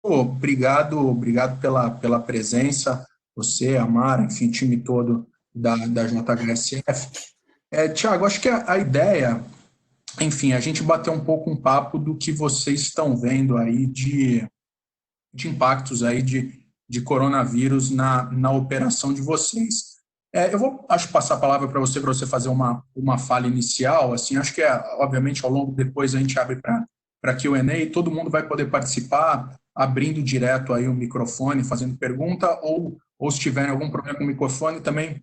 Pô, obrigado pela presença, você, a Mara, enfim, time todo da JHSF. Tiago, acho que a ideia, enfim, a gente bater um pouco um papo do que vocês estão vendo aí de impactos aí de coronavírus na operação de vocês. Eu vou, acho, passar a palavra para você fazer uma fala inicial, assim, acho que, obviamente, ao longo, depois a gente abre para Q&A e todo mundo vai poder participar, abrindo direto aí o microfone, fazendo pergunta, ou se tiverem algum problema com o microfone, também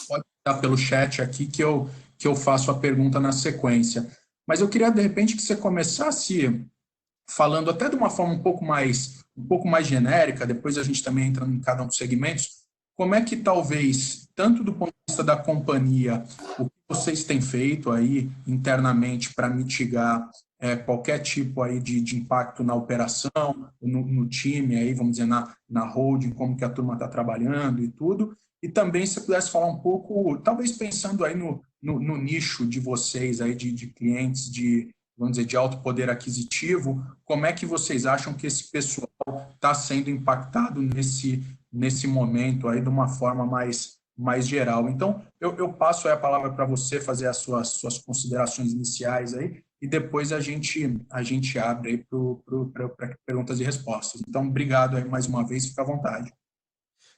pode dar pelo chat aqui que eu faço a pergunta na sequência. Mas eu queria, de repente, que você começasse falando até de uma forma um pouco mais genérica, depois a gente também entra em cada um dos segmentos, como é que talvez, tanto do ponto de vista da companhia, o que vocês têm feito aí internamente para mitigar qualquer tipo aí de impacto na operação, no time, aí, vamos dizer, na holding, como que a turma está trabalhando e tudo, e também se você pudesse falar um pouco, talvez pensando aí no nicho de vocês, aí de clientes vamos dizer, de alto poder aquisitivo, como é que vocês acham que esse pessoal está sendo impactado nesse momento aí de uma forma mais geral? Então, eu passo aí a palavra para você fazer as suas considerações iniciais aí, e depois a gente abre aí para perguntas e respostas. Então, obrigado aí mais uma vez, fica à vontade.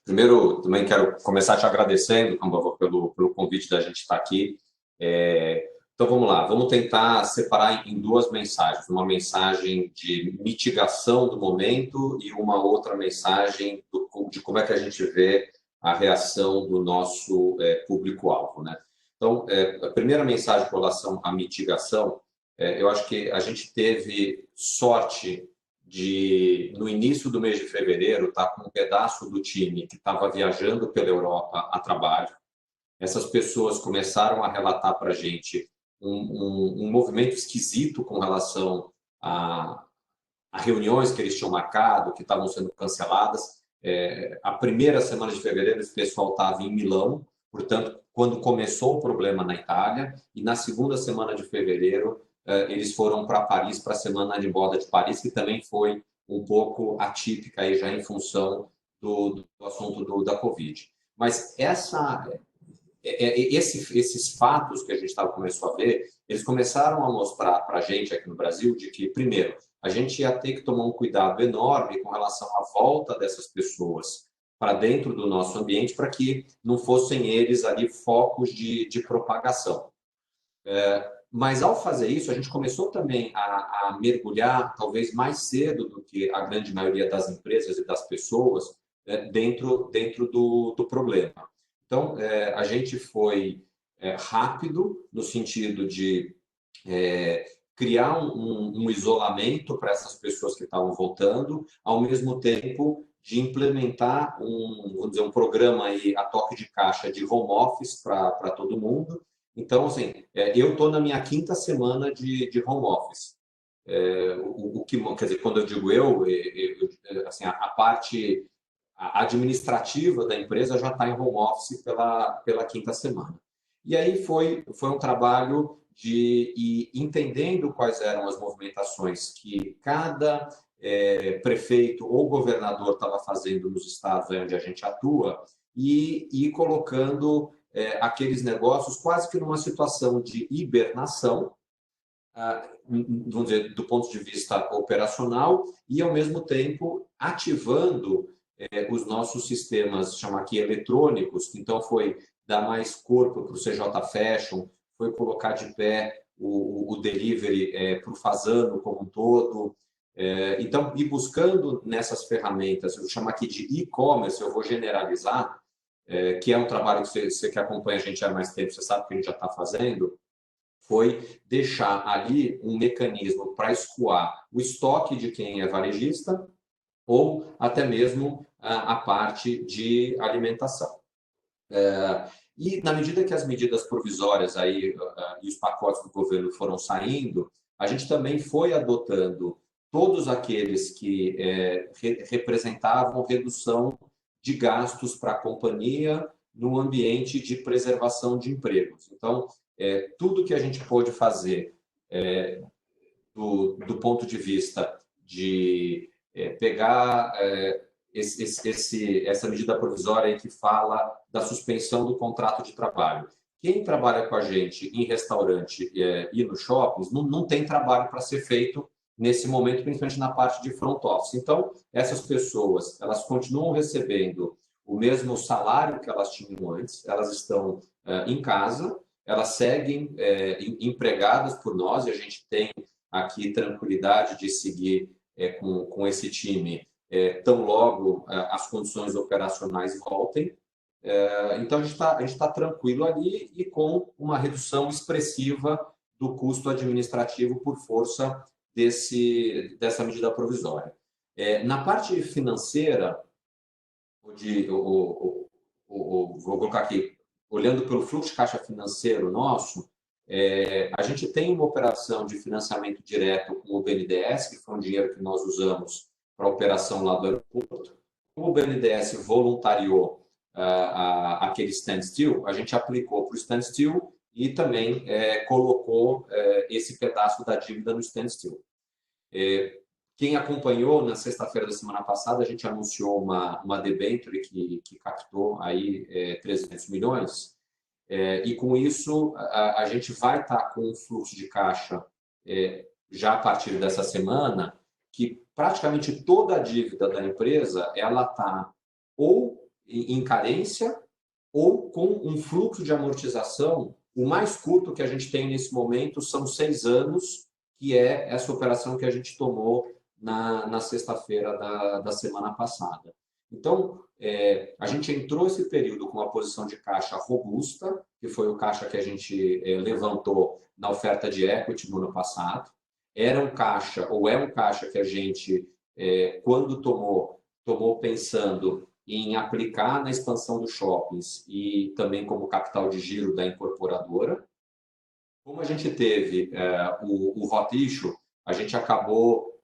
Primeiro, também quero começar te agradecendo, Cambova, pelo convite da gente estar aqui. Então, vamos lá. Vamos tentar separar em duas mensagens. Uma mensagem de mitigação do momento e uma outra mensagem de como é que a gente vê a reação do nosso público-alvo, né? Então, a primeira mensagem com relação à mitigação, eu acho que a gente teve sorte no início do mês de fevereiro, estar com um pedaço do time que estava viajando pela Europa a trabalho. Essas pessoas começaram a relatar para a gente um movimento esquisito com relação a reuniões que eles tinham marcado, que estavam sendo canceladas. A primeira semana de fevereiro, esse pessoal estava em Milão, portanto, quando começou o problema na Itália, e na segunda semana de fevereiro, eles foram para Paris, para a Semana de Moda de Paris, que também foi um pouco atípica, aí, já em função do assunto da Covid. Mas esses fatos que a gente começou a ver, eles começaram a mostrar para a gente aqui no Brasil de que, primeiro, a gente ia ter que tomar um cuidado enorme com relação à volta dessas pessoas para dentro do nosso ambiente, para que não fossem eles ali focos de propagação. Mas, ao fazer isso, a gente começou também a mergulhar, talvez mais cedo do que a grande maioria das empresas e das pessoas, dentro do problema. Então, a gente foi rápido no sentido de criar um isolamento para essas pessoas que estavam voltando, ao mesmo tempo de implementar vamos dizer, um programa aí a toque de caixa de home office para todo mundo. Então, assim, eu estou na minha quinta semana de home office. O que, quer dizer, quando eu digo assim, a parte administrativa da empresa já está em home office pela quinta semana. E aí foi um trabalho de ir entendendo quais eram as movimentações que cada prefeito ou governador estava fazendo nos estados onde a gente atua e colocando aqueles negócios quase que numa situação de hibernação, vamos dizer, do ponto de vista operacional, e, ao mesmo tempo, ativando os nossos sistemas, chama aqui eletrônicos. Então, foi dar mais corpo para o CJ Fashion, foi colocar de pé o delivery para o Fasano como um todo. Então, ir buscando nessas ferramentas, eu chamo aqui de e-commerce, eu vou generalizar, que é um trabalho que você que acompanha a gente há mais tempo, você sabe que a gente já está fazendo, foi deixar ali um mecanismo para escoar o estoque de quem é varejista ou até mesmo a parte de alimentação. E, na medida que as medidas provisórias aí, e os pacotes do governo foram saindo, a gente também foi adotando todos aqueles que representavam redução de gastos para a companhia no ambiente de preservação de empregos. Então, tudo que a gente pôde fazer do ponto de vista de pegar essa medida provisória aí que fala da suspensão do contrato de trabalho. Quem trabalha com a gente em restaurante e no shoppings não tem trabalho para ser feito nesse momento, principalmente na parte de front office. Então, essas pessoas, elas continuam recebendo o mesmo salário que elas tinham antes, elas estão em casa, elas seguem empregadas por nós, e a gente tem aqui tranquilidade de seguir com esse time tão logo as condições operacionais voltem. Então, a gente tá tranquilo ali e com uma redução expressiva do custo administrativo por força dessa medida provisória. Na parte financeira, vou colocar aqui, olhando pelo fluxo de caixa financeiro nosso, a gente tem uma operação de financiamento direto com o BNDES, que foi um dinheiro que nós usamos para a operação lá do aeroporto. Como o BNDES voluntariou aquele standstill, a gente aplicou para o standstill e também colocou esse pedaço da dívida no standstill. Quem acompanhou, na sexta-feira da semana passada, a gente anunciou uma debenture que captou aí 300 milhões, e com isso a gente vai estar com um fluxo de caixa já a partir dessa semana, que praticamente toda a dívida da empresa ela está ou em carência ou com um fluxo de amortização. O mais curto que a gente tem nesse momento são 6 anos, que é essa operação que a gente tomou na sexta-feira da semana passada. Então, a gente entrou esse período com uma posição de caixa robusta, que foi o caixa que a gente levantou na oferta de equity no ano passado. Era um caixa, ou é um caixa que a gente, quando tomou pensando em aplicar na expansão dos shoppings e também como capital de giro da incorporadora. Como a gente teve o hot issue, a gente acabou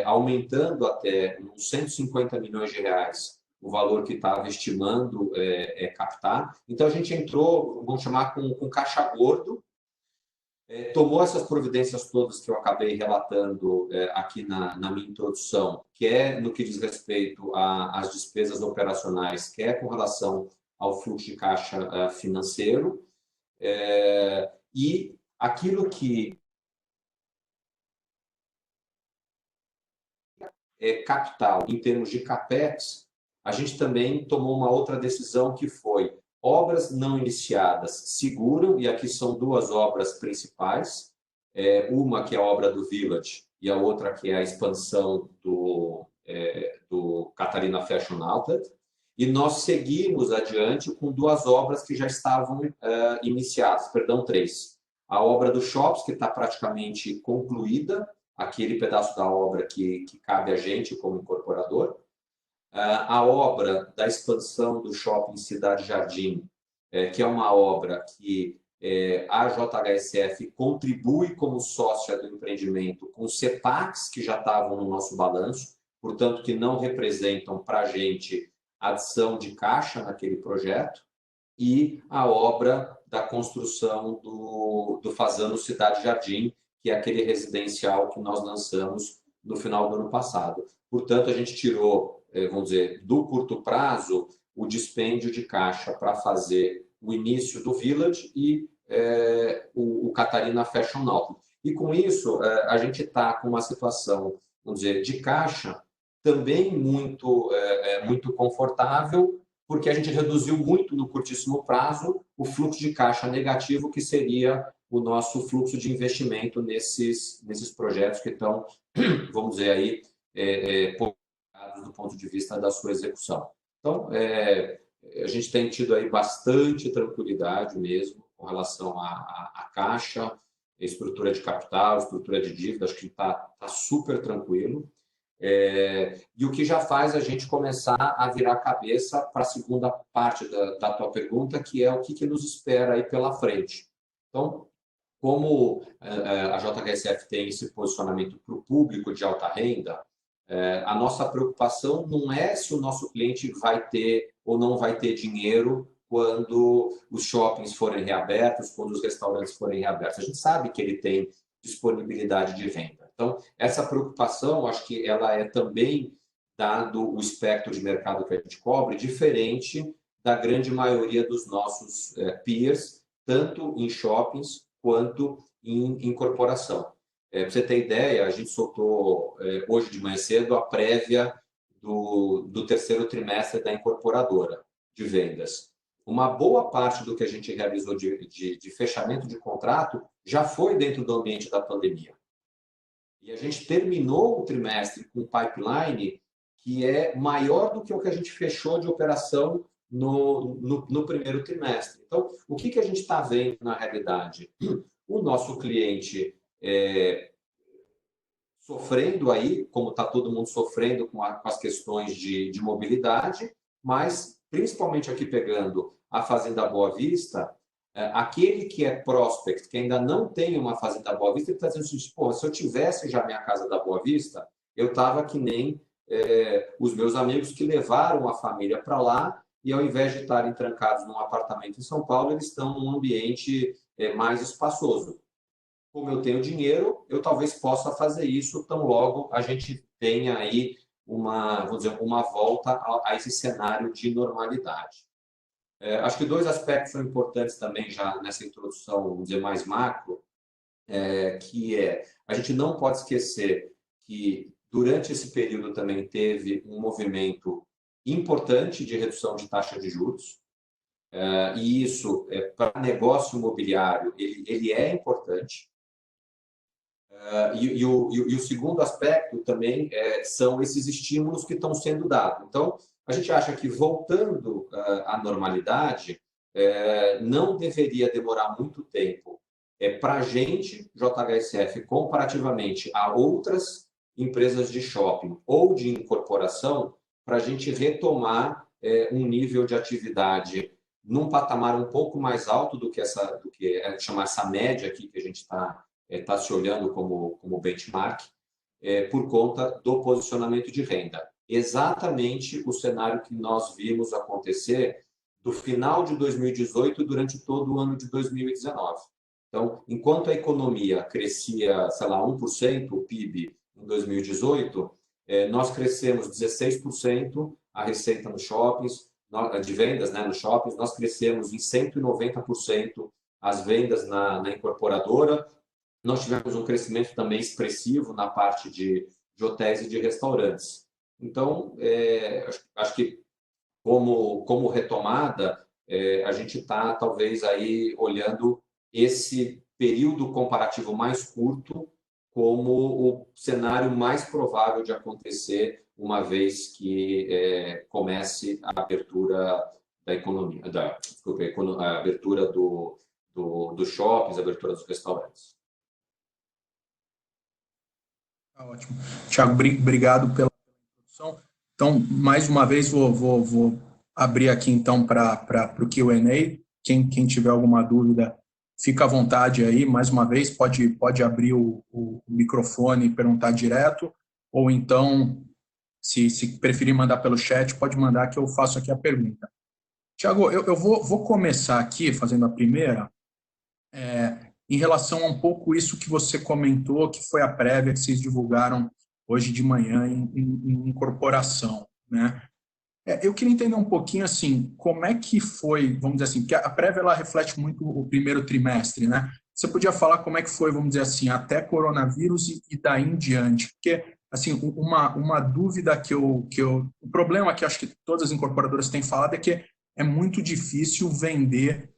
aumentando até uns 150 milhões de reais o valor que estava estimando captar. Então, a gente entrou, vamos chamar, com caixa gordo, tomou essas providências todas que eu acabei relatando aqui na minha introdução, que é no que diz respeito às despesas operacionais, que é com relação ao fluxo de caixa financeiro, e aquilo que é capital em termos de capex, a gente também tomou uma outra decisão que foi obras não iniciadas seguram, e aqui são 2 obras principais, uma que é a obra do Village e a outra que é a expansão do Catarina Fashion Outlet, e nós seguimos adiante com 2 obras que já estavam iniciadas, perdão, 3. A obra do Shops, que está praticamente concluída, aquele pedaço da obra que cabe a gente como incorporador. A obra da expansão do shopping Cidade Jardim, que é uma obra que a JHSF contribui como sócia do empreendimento com CEPACs que já estavam no nosso balanço, portanto, que não representam para a gente adição de caixa naquele projeto, e a obra da construção do Fasano Cidade Jardim, que é aquele residencial que nós lançamos no final do ano passado. Portanto, a gente tirou, vamos dizer, do curto prazo, o dispêndio de caixa para fazer o início do Village e o Catarina Fashion Outlet. E com isso, a gente está com uma situação, vamos dizer, de caixa também muito confortável, porque a gente reduziu muito no curtíssimo prazo o fluxo de caixa negativo, que seria o nosso fluxo de investimento nesses projetos que estão, vamos dizer aí, do ponto de vista da sua execução. Então, a gente tem tido aí bastante tranquilidade mesmo com relação à caixa, estrutura de capital, estrutura de dívida, acho que está super tranquilo. E o que já faz a gente começar a virar a cabeça para a segunda parte da tua pergunta, que é o que nos espera aí pela frente. Então, como a JHSF tem esse posicionamento para o público de alta renda, a nossa preocupação não é se o nosso cliente vai ter ou não vai ter dinheiro quando os shoppings forem reabertos, quando os restaurantes forem reabertos. A gente sabe que ele tem disponibilidade de venda. Então, essa preocupação, acho que ela é também dado o espectro de mercado que a gente cobre, diferente da grande maioria dos nossos peers, tanto em shoppings quanto em corporação. Para você ter ideia, a gente soltou hoje de manhã cedo a prévia do terceiro trimestre da incorporadora de vendas. Uma boa parte do que a gente realizou de fechamento de contrato já foi dentro do ambiente da pandemia. E a gente terminou o trimestre com um pipeline que é maior do que o que a gente fechou de operação no primeiro trimestre. Então, o que a gente está vendo na realidade? O nosso cliente sofrendo aí, como está todo mundo sofrendo com as questões de mobilidade, mas principalmente aqui pegando a Fazenda Boa Vista, aquele que é prospect, que ainda não tem uma Fazenda Boa Vista, ele está dizendo assim, pô, se eu tivesse já minha casa da Boa Vista, eu estava que nem os meus amigos que levaram a família para lá e ao invés de estarem trancados num apartamento em São Paulo, eles estão num ambiente mais espaçoso. Como eu tenho dinheiro, eu talvez possa fazer isso tão logo a gente tenha aí vamos dizer, uma volta a esse cenário de normalidade. Acho que dois aspectos são importantes também já nessa introdução, vamos dizer, mais macro, que a gente não pode esquecer que durante esse período também teve um movimento importante de redução de taxa de juros, e isso, para negócio imobiliário, ele é importante. E o segundo aspecto também são esses estímulos que estão sendo dados. Então, a gente acha que voltando à normalidade, não deveria demorar muito tempo para a gente, JHSF, comparativamente a outras empresas de shopping ou de incorporação, para a gente retomar um nível de atividade num patamar um pouco mais alto do que chamar essa média aqui que a gente está se olhando como benchmark, por conta do posicionamento de renda. Exatamente o cenário que nós vimos acontecer do final de 2018 durante todo o ano de 2019. Então, enquanto a economia crescia, sei lá, 1%, o PIB em 2018, nós crescemos 16% a receita nos shoppings, de vendas, né, nos shoppings, nós crescemos em 190% as vendas na incorporadora. Nós tivemos um crescimento também expressivo na parte de hotéis e de restaurantes. Então, acho que como retomada, a gente está talvez aí olhando esse período comparativo mais curto como o cenário mais provável de acontecer uma vez que comece a abertura da economia, a abertura dos shoppings, a abertura dos restaurantes. Tá ótimo. Thiago, obrigado pela introdução. Então, mais uma vez, vou abrir aqui, então, para o Q&A. Quem tiver alguma dúvida, fica à vontade aí. Mais uma vez, pode abrir o microfone e perguntar direto. Ou então, se preferir mandar pelo chat, pode mandar que eu faço aqui a pergunta. Thiago, eu vou começar aqui, fazendo a primeira, em relação a um pouco isso que você comentou, que foi a prévia que vocês divulgaram hoje de manhã em incorporação, né? Eu queria entender um pouquinho, assim, como é que foi, vamos dizer assim, porque a prévia ela reflete muito o primeiro trimestre, né? Você podia falar como é que foi, vamos dizer assim, até coronavírus e daí em diante? Porque, assim, uma dúvida o problema que acho que todas as incorporadoras têm falado é que é muito difícil vender,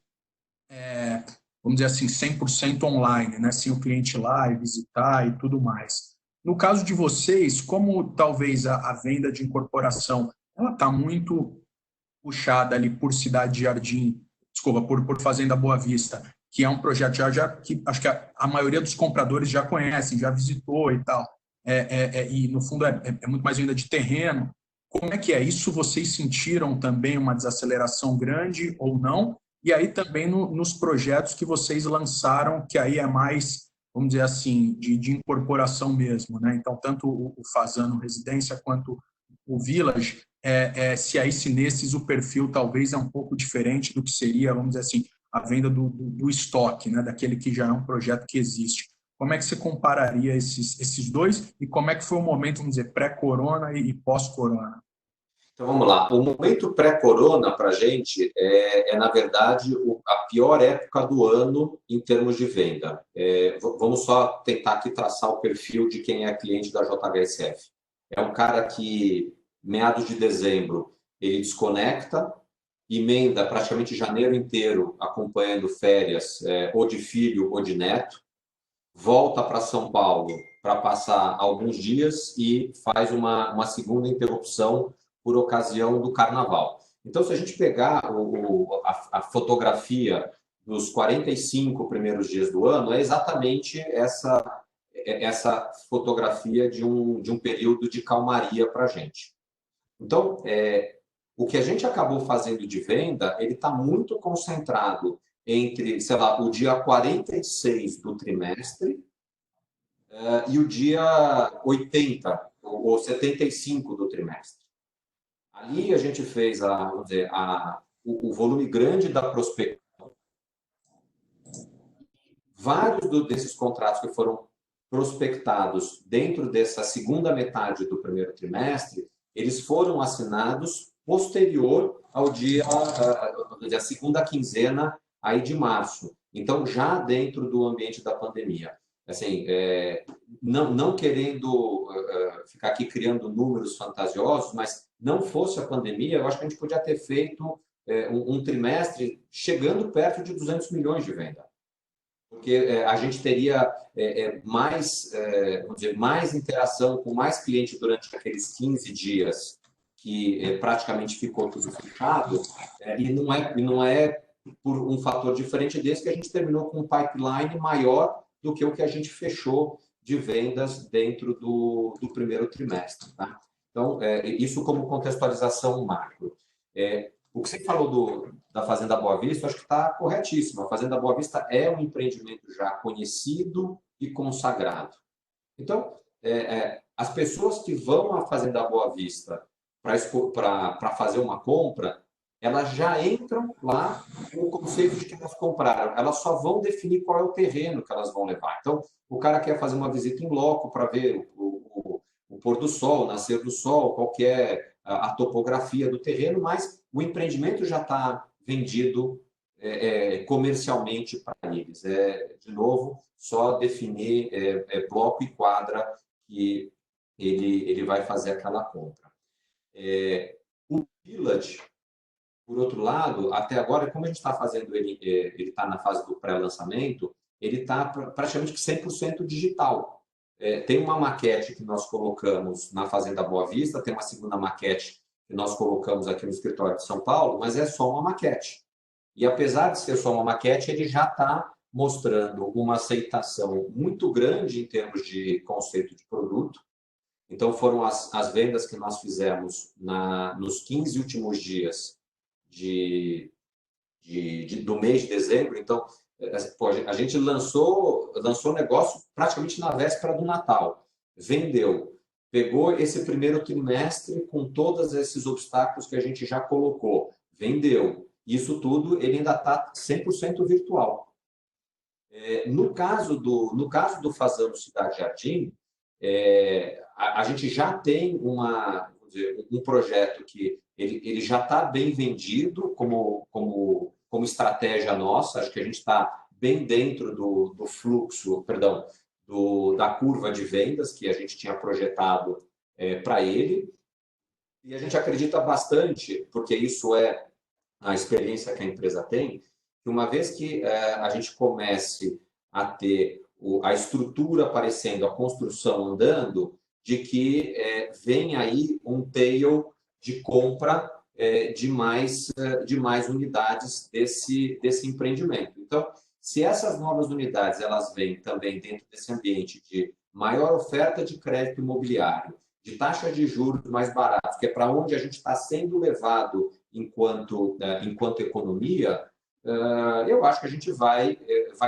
vamos dizer assim, 100% online, né? Sem o cliente ir lá e visitar e tudo mais. No caso de vocês, como talvez a venda de incorporação ela está muito puxada ali por Cidade Jardim, desculpa, por Fazenda Boa Vista, que é um projeto que acho que a maioria dos compradores já conhecem, já visitou e tal, e no fundo é muito mais venda de terreno. Como é que é isso? Vocês sentiram também uma desaceleração grande ou não? E aí também nos projetos que vocês lançaram, que aí é mais, vamos dizer assim, de incorporação mesmo, né? Então, tanto o Fazano Residência quanto o Village, se nesses o perfil talvez é um pouco diferente do que seria, vamos dizer assim, a venda do estoque, né? Daquele que já é um projeto que existe. Como é que você compararia esses dois e como é que foi o momento, vamos dizer, pré-corona e pós-corona? Então vamos lá. O momento pré-corona para a gente na verdade, a pior época do ano em termos de venda. Vamos só tentar aqui traçar o perfil de quem é cliente da JHSF. É um cara que, meados de dezembro, ele desconecta, emenda praticamente janeiro inteiro acompanhando férias, ou de filho ou de neto, volta para São Paulo para passar alguns dias e faz uma segunda interrupção por ocasião do carnaval. Então, se a gente pegar a fotografia dos 45 primeiros dias do ano, é exatamente essa fotografia de um período de calmaria para a gente. Então, o que a gente acabou fazendo de venda, ele está muito concentrado entre, sei lá, o dia 46 do trimestre e o dia 80 ou 75 do trimestre. Ali a gente fez vamos dizer, o volume grande da prospecção. Vários desses contratos que foram prospectados dentro dessa segunda metade do primeiro trimestre, eles foram assinados posterior ao a segunda quinzena aí de março. Então, já dentro do ambiente da pandemia. Assim, não querendo ficar aqui criando números fantasiosos, mas não fosse a pandemia, eu acho que a gente podia ter feito um trimestre chegando perto de 200 milhões de venda, porque a gente teria mais, vamos dizer, mais interação com mais clientes durante aqueles 15 dias que praticamente ficou tudo fechado, e não é por um fator diferente desse que a gente terminou com um pipeline maior do que o que a gente fechou de vendas dentro do primeiro trimestre. Tá? Então, isso como contextualização macro. O que você falou da Fazenda Boa Vista, acho que está corretíssimo. A Fazenda Boa Vista é um empreendimento já conhecido e consagrado. Então, as pessoas que vão à Fazenda Boa Vista para fazer uma compra, elas já entram lá com o conceito de que elas compraram. Elas só vão definir qual é o terreno que elas vão levar. Então, o cara quer fazer uma visita em loco para ver o pôr do sol, o nascer do sol, qual que é a topografia do terreno, mas o empreendimento já está vendido comercialmente para eles. De novo, só definir bloco e quadra que ele vai fazer aquela compra. O Village, por outro lado, até agora, como a gente está fazendo ele está na fase do pré-lançamento, ele está praticamente 100% digital. Tem uma maquete que nós colocamos na Fazenda Boa Vista, tem uma segunda maquete que nós colocamos aqui no escritório de São Paulo, mas é só uma maquete. E apesar de ser só uma maquete, ele já está mostrando uma aceitação muito grande em termos de conceito de produto. Então, foram as vendas que nós fizemos nos 15 últimos dias do mês de dezembro. Então, a gente lançou o negócio praticamente na véspera do Natal. Vendeu. Pegou esse primeiro trimestre com todos esses obstáculos que a gente já colocou. Vendeu. Isso tudo ele ainda está 100% virtual. No caso do Fazano Cidade Jardim, a gente já tem vamos dizer, um projeto que ele já está bem vendido como estratégia nossa. Acho que a gente está bem dentro do fluxo, perdão, da curva de vendas que a gente tinha projetado para ele. E a gente acredita bastante, porque isso é a experiência que a empresa tem, que uma vez que a gente comece a ter a estrutura aparecendo, a construção andando, de que vem aí um tail de compra de mais unidades desse empreendimento. Então, se essas novas unidades elas vêm também dentro desse ambiente de maior oferta de crédito imobiliário, de taxa de juros mais baratos, que é para onde a gente está sendo levado enquanto economia, eu acho que a gente vai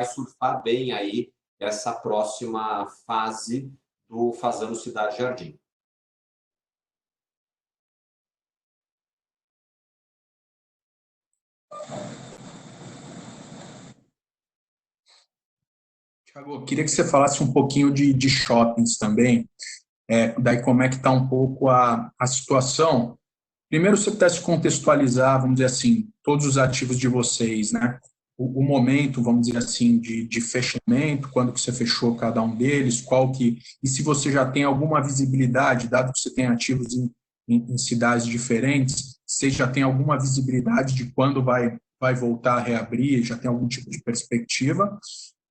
surfar bem aí essa próxima fase do Fazano Cidade Jardim. Thiago, eu queria que você falasse um pouquinho de shoppings também, daí como é que está um pouco a situação. Primeiro, você pudesse contextualizar, vamos dizer assim, todos os ativos de vocês, né? O momento, vamos dizer assim, de fechamento, quando que você fechou cada um deles, qual que... E se você já tem alguma visibilidade, dado que você tem ativos em cidades diferentes, você já tem alguma visibilidade de quando vai voltar a reabrir, já tem algum tipo de perspectiva?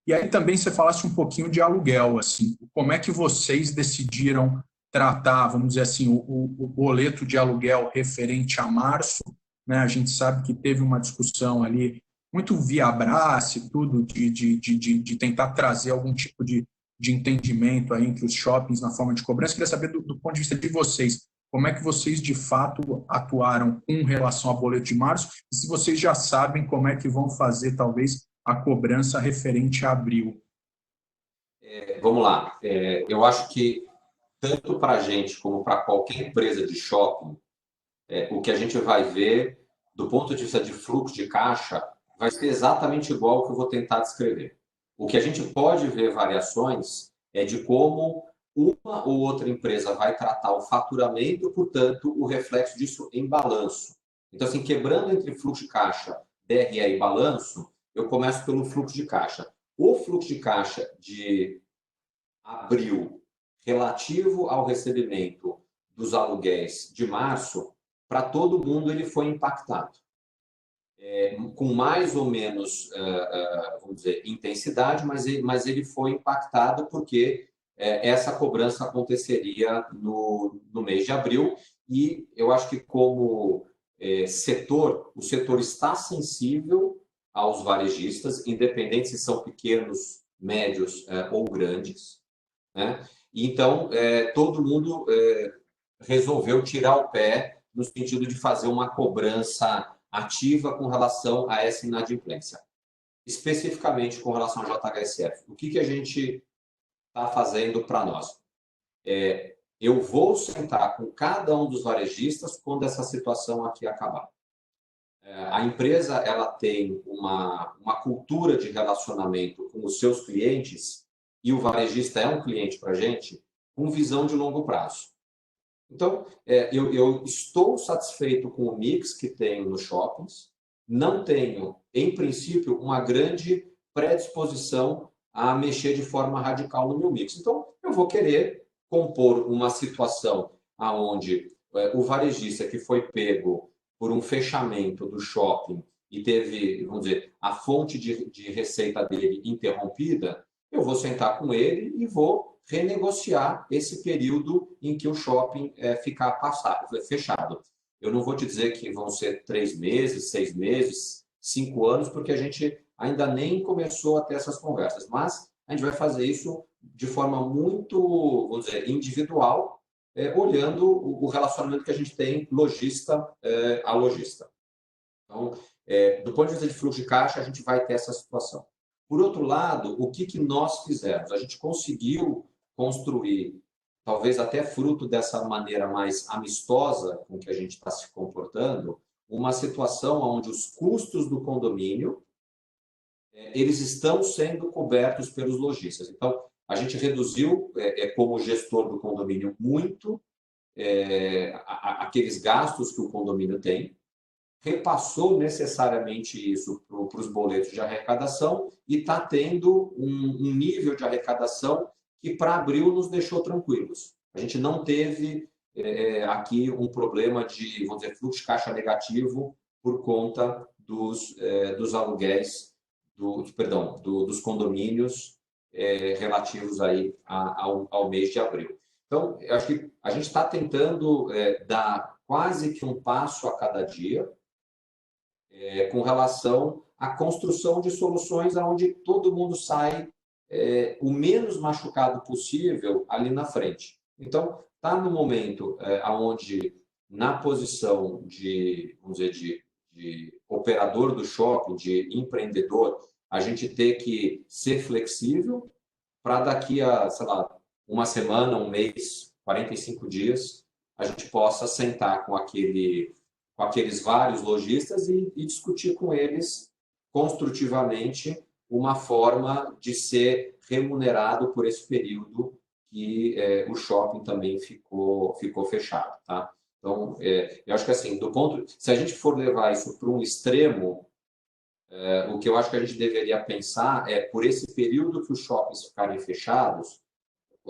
E aí também você falasse um pouquinho de aluguel, assim, como é que vocês decidiram tratar, vamos dizer assim, o boleto de aluguel referente a março, né? A gente sabe que teve uma discussão ali muito via Brás e tudo, de tentar trazer algum tipo de entendimento aí entre os shoppings na forma de cobrança. Eu queria saber do ponto de vista de vocês, como é que vocês de fato atuaram com relação ao boleto de março e se vocês já sabem como é que vão fazer, talvez, a cobrança referente a abril. Vamos lá. Eu acho que tanto para a gente como para qualquer empresa de shopping, o que a gente vai ver do ponto de vista de fluxo de caixa vai ser exatamente igual ao que eu vou tentar descrever. O que a gente pode ver variações é de como uma ou outra empresa vai tratar o faturamento, portanto, o reflexo disso em balanço. Então, assim, quebrando entre fluxo de caixa, DRE e balanço, eu começo pelo fluxo de caixa. O fluxo de caixa de abril relativo ao recebimento dos aluguéis de março, para todo mundo ele foi impactado. Com mais ou menos, vamos dizer, intensidade, mas ele foi impactado porque essa cobrança aconteceria no mês de abril e eu acho que como setor, o setor está sensível aos varejistas, independente se são pequenos, médios ou grandes, né? Então, todo mundo resolveu tirar o pé no sentido de fazer uma cobrança ativa com relação a essa inadimplência. Especificamente com relação ao JHSF. O que a gente está fazendo para nós? Eu vou sentar com cada um dos varejistas quando essa situação aqui acabar. A empresa ela tem uma cultura de relacionamento com os seus clientes e o varejista é um cliente para a gente com visão de longo prazo. Então, eu estou satisfeito com o mix que tenho nos shoppings, não tenho, em princípio, uma grande predisposição a mexer de forma radical no meu mix. Então, eu vou querer compor uma situação onde o varejista que foi pego por um fechamento do shopping e teve, vamos dizer, a fonte de receita dele interrompida, eu vou sentar com ele e vou renegociar esse período em que o shopping ficar fechado. Eu não vou te dizer que vão ser 3 meses, 6 meses, 5 anos, porque a gente ainda nem começou a ter essas conversas, mas a gente vai fazer isso de forma muito, vamos dizer, individual, olhando o relacionamento que a gente tem lojista a lojista. Então, do ponto de vista de fluxo de caixa, a gente vai ter essa situação. Por outro lado, o que nós fizemos? A gente conseguiu construir, talvez até fruto dessa maneira mais amistosa com que a gente está se comportando, uma situação onde os custos do condomínio eles estão sendo cobertos pelos lojistas. Então, a gente reduziu, como gestor do condomínio, muito aqueles gastos que o condomínio tem, repassou necessariamente isso para os boletos de arrecadação e está tendo um nível de arrecadação que para abril nos deixou tranquilos. A gente não teve aqui um problema de, vamos dizer, fluxo de caixa negativo por conta dos aluguéis, dos condomínios relativos aí ao mês de abril. Então, eu acho que a gente está tentando dar quase que um passo a cada dia, com relação à construção de soluções onde todo mundo sai o menos machucado possível ali na frente. Então, está no momento onde, na posição vamos dizer, de operador do shopping, de empreendedor, a gente ter que ser flexível para daqui a, sei lá, uma semana, um mês, 45 dias, a gente possa sentar com aqueles vários lojistas e discutir com eles construtivamente uma forma de ser remunerado por esse período que o shopping também ficou fechado, tá? Então, eu acho que assim, se a gente for levar isso para um extremo, o que eu acho que a gente deveria pensar é, por esse período que os shoppings ficarem fechados,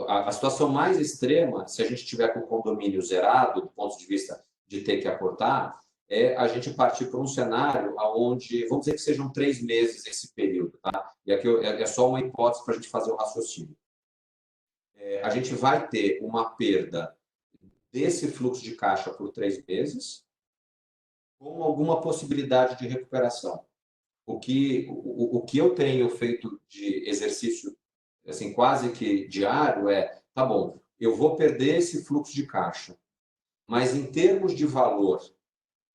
a situação mais extrema, se a gente tiver com o condomínio zerado, do ponto de vista de ter que aportar, é a gente partir para um cenário onde, vamos dizer que sejam 3 meses esse período, tá? E aqui é só uma hipótese para a gente fazer o raciocínio. A gente vai ter uma perda desse fluxo de caixa por 3 meses, com alguma possibilidade de recuperação. O que eu tenho feito de exercício assim, quase que diário tá bom, eu vou perder esse fluxo de caixa, mas em termos de valor,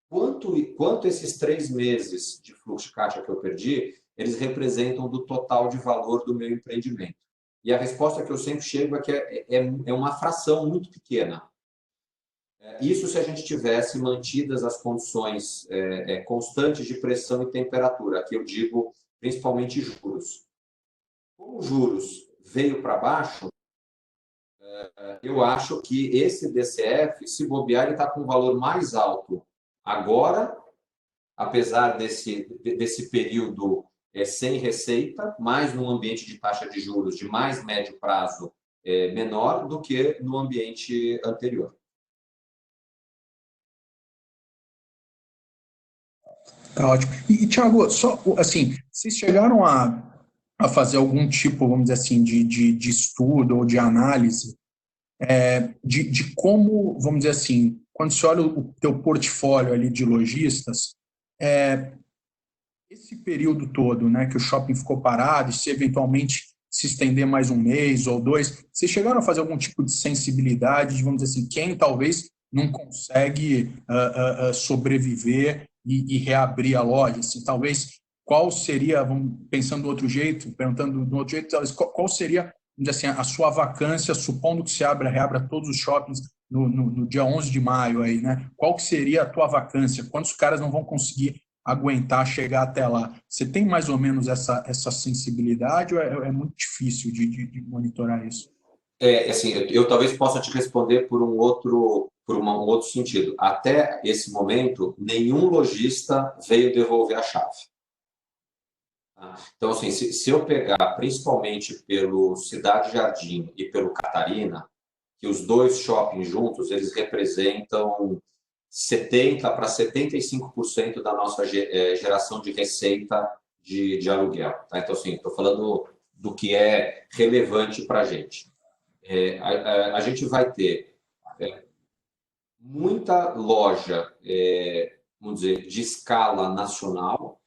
quanto esses 3 meses de fluxo de caixa que eu perdi, eles representam do total de valor do meu empreendimento? E a resposta que eu sempre chego é que é uma fração muito pequena. Isso se a gente tivesse mantidas as condições constantes de pressão e temperatura, aqui eu digo principalmente juros. Como os juros veio para baixo, eu acho que esse DCF, se bobear, ele está com um valor mais alto agora, apesar desse período sem receita, mais num ambiente de taxa de juros de mais médio prazo menor do que no ambiente anterior. Tá ótimo. Thiago, só assim, vocês chegaram a fazer algum tipo, vamos dizer assim, de estudo ou de análise de como, vamos dizer assim, quando você olha o teu portfólio ali de lojistas, esse período todo, né, que o shopping ficou parado, e se eventualmente se estender mais um mês ou dois, vocês chegaram a fazer algum tipo de sensibilidade, de, vamos dizer assim, quem talvez não consegue sobreviver e reabrir a loja? Assim, talvez qual seria, vamos, pensando do outro jeito, perguntando do outro jeito, talvez, qual seria, vamos dizer assim, a sua vacância, supondo que se reabra todos os shoppings no dia 11 de maio, aí, né? Qual que seria a tua vacância? Quantos caras não vão conseguir aguentar chegar até lá? Você tem mais ou menos essa sensibilidade ou é muito difícil de monitorar isso? Assim, eu talvez possa te responder por um outro sentido. Até esse momento, nenhum lojista veio devolver a chave. Tá? Então, assim, se eu pegar principalmente pelo Cidade Jardim e pelo Catarina, que os dois shoppings juntos, eles representam 70% para 75% da nossa geração de receita de aluguel. Tá? Então, assim, estou falando do que é relevante para a gente. A gente vai ter muita loja, vamos dizer, de escala nacional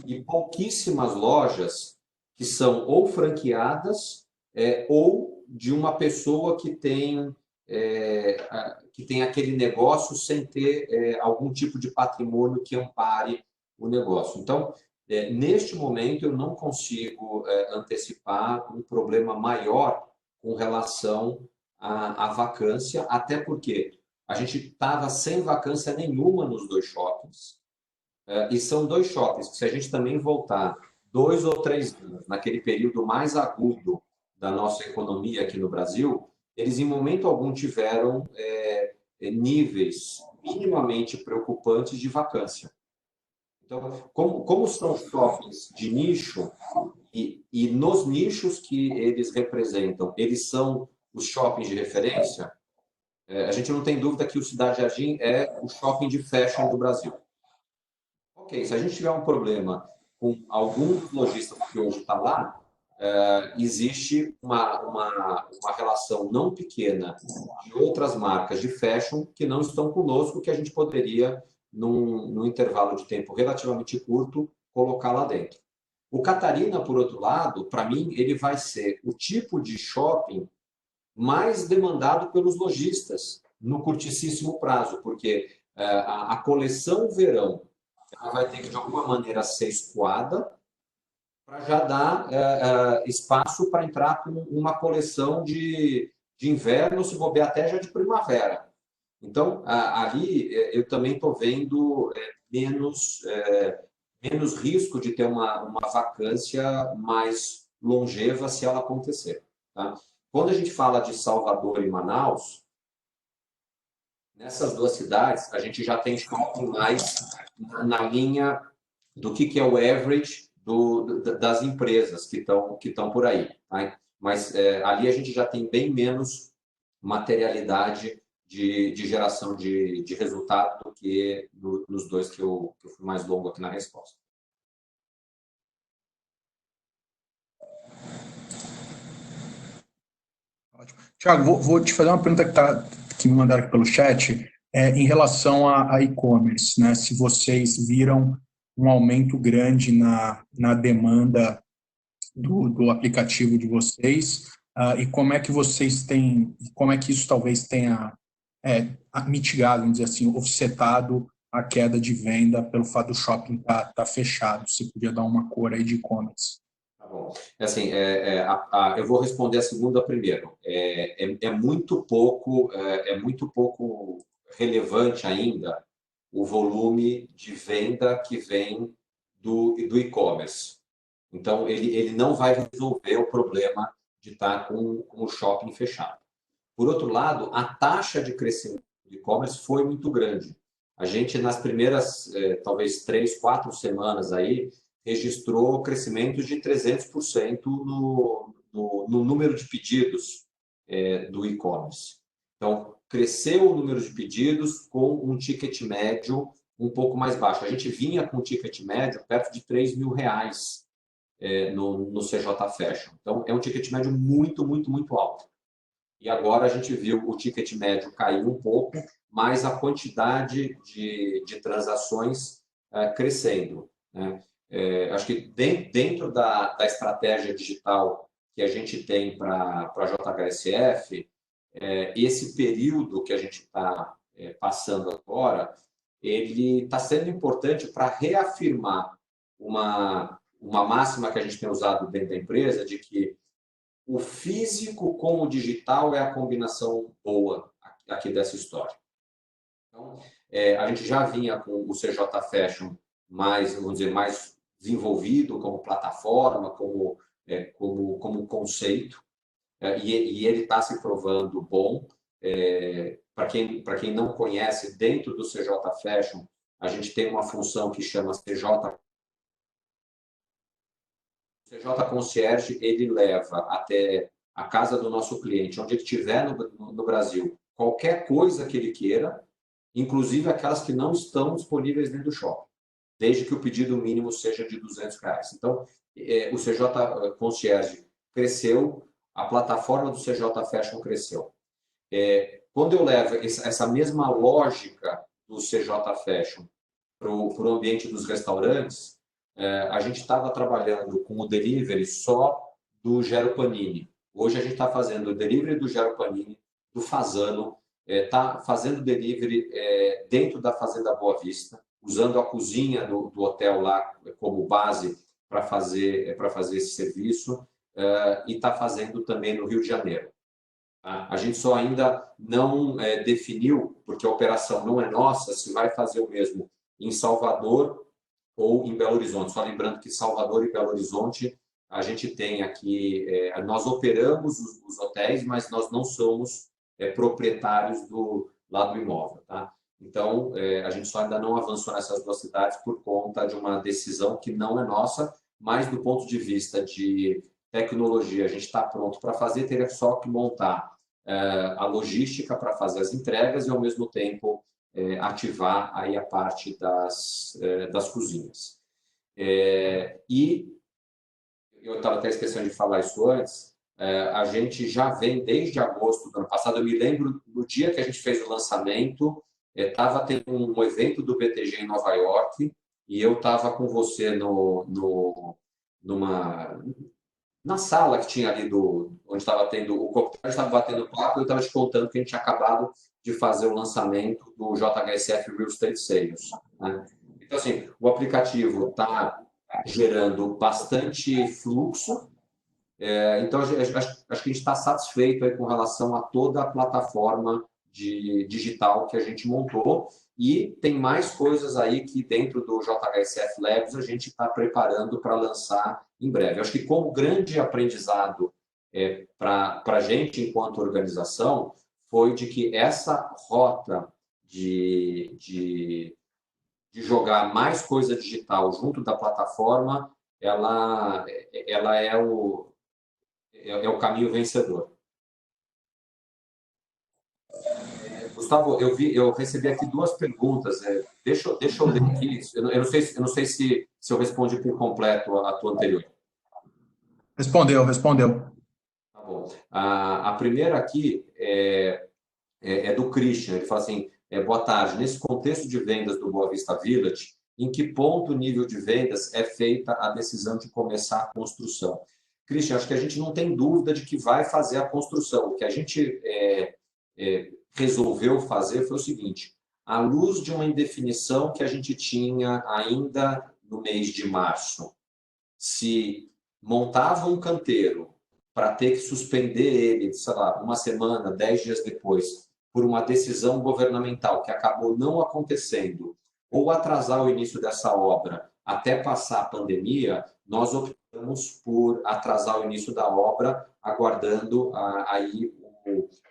e pouquíssimas lojas que são ou franqueadas ou de uma pessoa que tem aquele negócio sem ter algum tipo de patrimônio que ampare o negócio. Então, neste momento, eu não consigo antecipar um problema maior com relação à vacância, até porque a gente estava sem vacância nenhuma nos dois shoppings, e são dois shoppings que, se a gente também voltar 2 ou 3 anos, naquele período mais agudo da nossa economia aqui no Brasil, eles em momento algum tiveram níveis minimamente preocupantes de vacância. Então, como são shoppings de nicho, e nos nichos que eles representam, eles são os shoppings de referência, a gente não tem dúvida que o Cidade Jardim é o shopping de fashion do Brasil. Ok, se a gente tiver um problema com algum dos lojistas que hoje está lá, existe uma relação não pequena de outras marcas de fashion que não estão conosco, que a gente poderia, num intervalo de tempo relativamente curto, colocar lá dentro. O Catarina, por outro lado, para mim, ele vai ser o tipo de shopping mais demandado pelos lojistas no curtíssimo prazo, porque a coleção verão ela vai ter que, de alguma maneira, ser escoada para já dar espaço para entrar com uma coleção de inverno, se bobear até já de primavera. Então, ali eu também estou vendo menos risco de ter uma vacância mais longeva se ela acontecer. Tá? Quando a gente fala de Salvador e Manaus, nessas duas cidades, a gente já tem shopping mais na linha do que é o average das empresas que estão por aí. Tá? Mas ali a gente já tem bem menos materialidade de geração de resultado do que nos dois que eu fui mais longo aqui na resposta. Tiago, vou te fazer uma pergunta que me mandaram aqui pelo chat, em relação a e-commerce, né? Se vocês viram um aumento grande na demanda do aplicativo de vocês, e como é que vocês têm, como é que isso talvez tenha mitigado, vamos dizer assim, offsetado a queda de venda pelo fato do shopping tá fechado. Se podia dar uma cor aí de e-commerce. Tá bom. Assim, eu vou responder a segunda primeiro. Muito pouco relevante ainda o volume de venda que vem do e-commerce. Então, ele não vai resolver o problema de estar com o shopping fechado. Por outro lado, a taxa de crescimento do e-commerce foi muito grande. A gente, nas primeiras, talvez 3, 4 semanas aí, registrou crescimento de 300% no número de pedidos do e-commerce. Então, cresceu o número de pedidos com um ticket médio um pouco mais baixo. A gente vinha com um ticket médio perto de R$ 3.000 no CJ Fashion. Então, é um ticket médio muito, muito, muito alto. E agora a gente viu o ticket médio cair um pouco, mas a quantidade de transações crescendo. Né? Acho que dentro da estratégia digital que a gente tem para a JHSF, esse período que a gente está passando agora, ele está sendo importante para reafirmar uma máxima que a gente tem usado dentro da empresa, de que o físico com o digital é a combinação boa aqui dessa história. Então, a gente já vinha com o CJ Fashion mais, vamos dizer, mais desenvolvido como plataforma, como conceito, e ele está se provando bom. Para quem não conhece, dentro do CJ Fashion, a gente tem uma função que chama CJ Concierge. Ele leva até a casa do nosso cliente, onde ele estiver no Brasil, qualquer coisa que ele queira, inclusive aquelas que não estão disponíveis dentro do shopping, desde que o pedido mínimo seja de R$ 200. Então, o CJ Concierge cresceu, a plataforma do CJ Fashion cresceu. Quando eu levo essa mesma lógica do CJ Fashion para o ambiente dos restaurantes, a gente estava trabalhando com o delivery só do Gero Panini. Hoje a gente está fazendo o delivery do Gero Panini, do Fasano, está fazendo delivery dentro da Fazenda Boa Vista, usando a cozinha do hotel lá como base para fazer esse serviço, e está fazendo também no Rio de Janeiro. A gente só ainda não definiu, porque a operação não é nossa, se vai fazer o mesmo em Salvador ou em Belo Horizonte. Só lembrando que Salvador e Belo Horizonte, a gente tem aqui, nós operamos os hotéis, mas nós não somos proprietários lá do imóvel. Tá? Então, a gente só ainda não avançou nessas duas cidades por conta de uma decisão que não é nossa, mas do ponto de vista de tecnologia, a gente está pronto para fazer, teria só que montar a logística para fazer as entregas e, ao mesmo tempo, ativar aí a parte das cozinhas. E eu estava até esquecendo de falar isso antes, a gente já vem desde agosto do ano passado. Eu me lembro no dia que a gente fez o lançamento, estava tendo um evento do BTG em Nova York e eu estava com você na sala que tinha ali onde estava tendo o coquetel, estava batendo papo, eu estava te contando que a gente tinha acabado de fazer o lançamento do JHSF Real Estate Sales. Né? Então, assim, o aplicativo está gerando bastante fluxo, então acho que a gente está satisfeito aí com relação a toda a plataforma digital que a gente montou. E tem mais coisas aí que dentro do JHSF Labs a gente está preparando para lançar em breve. Eu acho que como grande aprendizado para a gente enquanto organização foi de que essa rota de jogar mais coisa digital junto da plataforma, ela é o caminho vencedor. Gustavo, eu recebi aqui duas perguntas. Deixa eu ler aqui. Eu não sei se eu respondi por completo a tua anterior. Respondeu. Tá bom. A primeira aqui é do Christian. Ele fala assim: boa tarde. Nesse contexto de vendas do Boa Vista Village, em que ponto o nível de vendas é feita a decisão de começar a construção? Christian, acho que a gente não tem dúvida de que vai fazer a construção. O que a gente resolveu fazer foi o seguinte: à luz de uma indefinição que a gente tinha ainda no mês de março, se montava um canteiro para ter que suspender ele, sei lá, uma semana, 10 dias depois, por uma decisão governamental que acabou não acontecendo, ou atrasar o início dessa obra até passar a pandemia, nós optamos por atrasar o início da obra, aguardando aí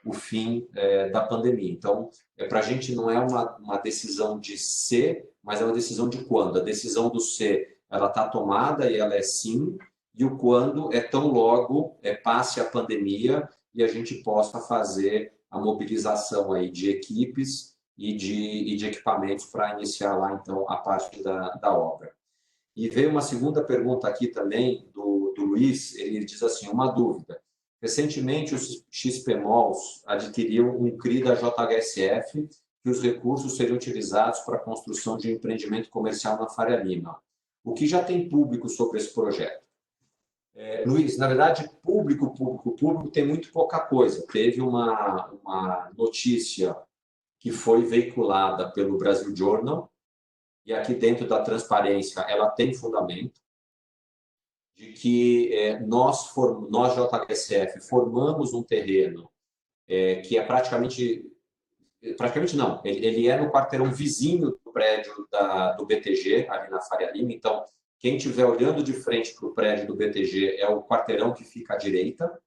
o fim da pandemia. Então, para a gente não é uma decisão de se, mas é uma decisão de quando. A decisão do se, ela está tomada e ela é sim, e o quando é tão logo passe a pandemia e a gente possa fazer a mobilização aí de equipes e de equipamentos para iniciar lá, então, a parte da obra. E veio uma segunda pergunta aqui também do Luiz. Ele diz assim: uma dúvida. Recentemente, o XPMOLs adquiriu um CRI da JHSF que os recursos seriam utilizados para a construção de um empreendimento comercial na Faria Lima. O que já tem público sobre esse projeto? Luiz, na verdade, público tem muito pouca coisa. Teve uma notícia que foi veiculada pelo Brasil Journal, e aqui dentro da transparência ela tem fundamento, de que nós JHSF, formamos um terreno que é praticamente não, ele é no quarteirão vizinho do prédio do BTG, ali na Faria Lima. Então, quem estiver olhando de frente para o prédio do BTG é o quarteirão que fica à direita,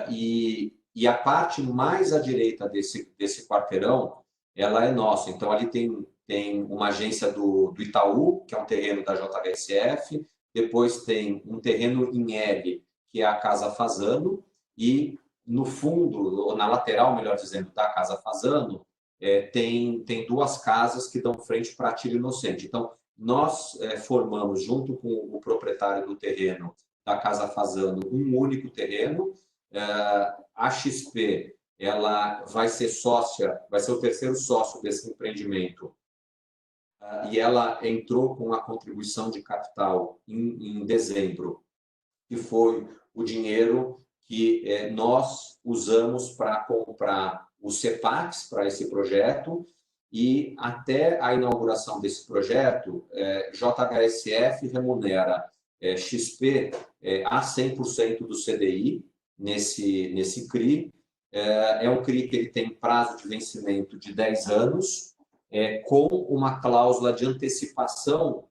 e a parte mais à direita desse quarteirão, ela é nossa. Então, ali tem uma agência do Itaú, que é um terreno da JHSF, depois tem um terreno em L, que é a Casa Fazano, e no fundo, ou na lateral, melhor dizendo, da Casa Fazano, tem duas casas que dão frente para a Tiro Inocente. Então, nós formamos, junto com o proprietário do terreno da Casa Fazano, um único terreno. A XP ela vai ser sócia, vai ser o terceiro sócio desse empreendimento, e ela entrou com a contribuição de capital em dezembro, que foi o dinheiro que nós usamos para comprar os CEPACs para esse projeto, e até a inauguração desse projeto, JHSF remunera XP a 100% do CDI nesse CRI. É um CRI que ele tem prazo de vencimento de 10 anos, com uma cláusula de antecipação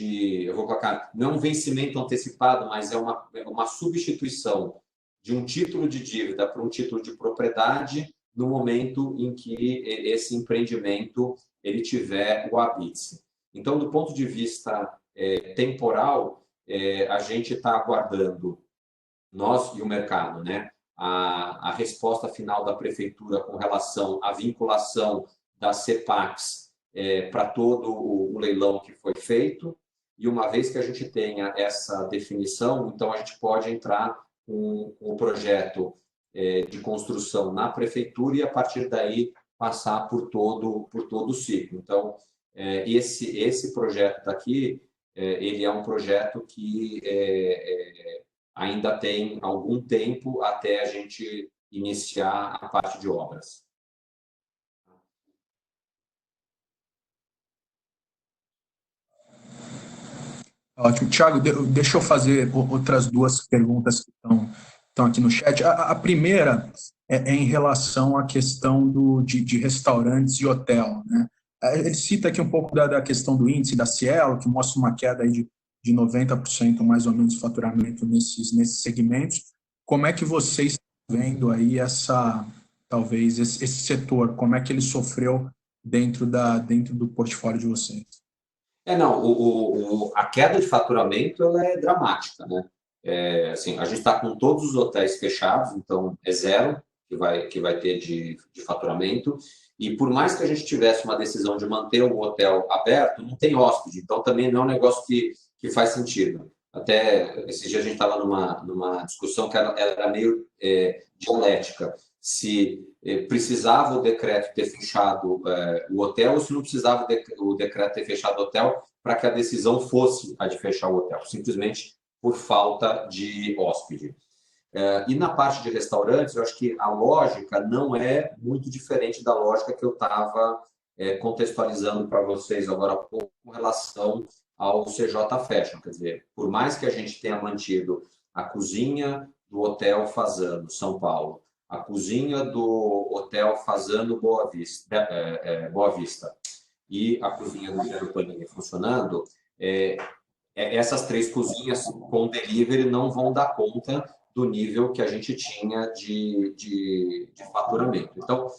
eu vou colocar, não é um vencimento antecipado, mas é uma substituição de um título de dívida para um título de propriedade no momento em que esse empreendimento ele tiver o habite. Então, do ponto de vista temporal, a gente está aguardando, nós e o mercado, né, a resposta final da prefeitura com relação à vinculação das CEPACs para todo o leilão que foi feito. E uma vez que a gente tenha essa definição, então a gente pode entrar com o projeto de construção na prefeitura e, a partir daí, passar por todo o ciclo. Então, esse projeto daqui, ele é um projeto que ainda tem algum tempo até a gente iniciar a parte de obras. Ótimo. Tiago, deixa eu fazer outras duas perguntas que estão aqui no chat. A primeira é em relação à questão de restaurantes e hotel, né? Ele cita aqui um pouco da questão do índice da Cielo, que mostra uma queda aí de 90% mais ou menos de faturamento nesses segmentos. Como é que vocês estão vendo aí talvez esse setor, como é que ele sofreu dentro do portfólio de vocês? Não, a queda de faturamento ela é dramática, né? Assim, a gente está com todos os hotéis fechados, então é zero que vai ter de faturamento. E por mais que a gente tivesse uma decisão de manter o hotel aberto, não tem hóspede, então também não é um negócio que faz sentido. Até esses dias a gente estava numa discussão que era meio dialética, se precisava o decreto ter fechado o hotel ou se não precisava o decreto ter fechado o hotel para que a decisão fosse a de fechar o hotel, simplesmente por falta de hóspede. E na parte de restaurantes, eu acho que a lógica não é muito diferente da lógica que eu estava contextualizando para vocês agora há pouco com relação ao CJ Fashion. Quer dizer, por mais que a gente tenha mantido a cozinha do Hotel Fazano, São Paulo, a cozinha do Hotel Fazano Boa Vista e a cozinha do Gero Panini funcionando, essas três cozinhas com delivery não vão dar conta do nível que a gente tinha de faturamento. Então,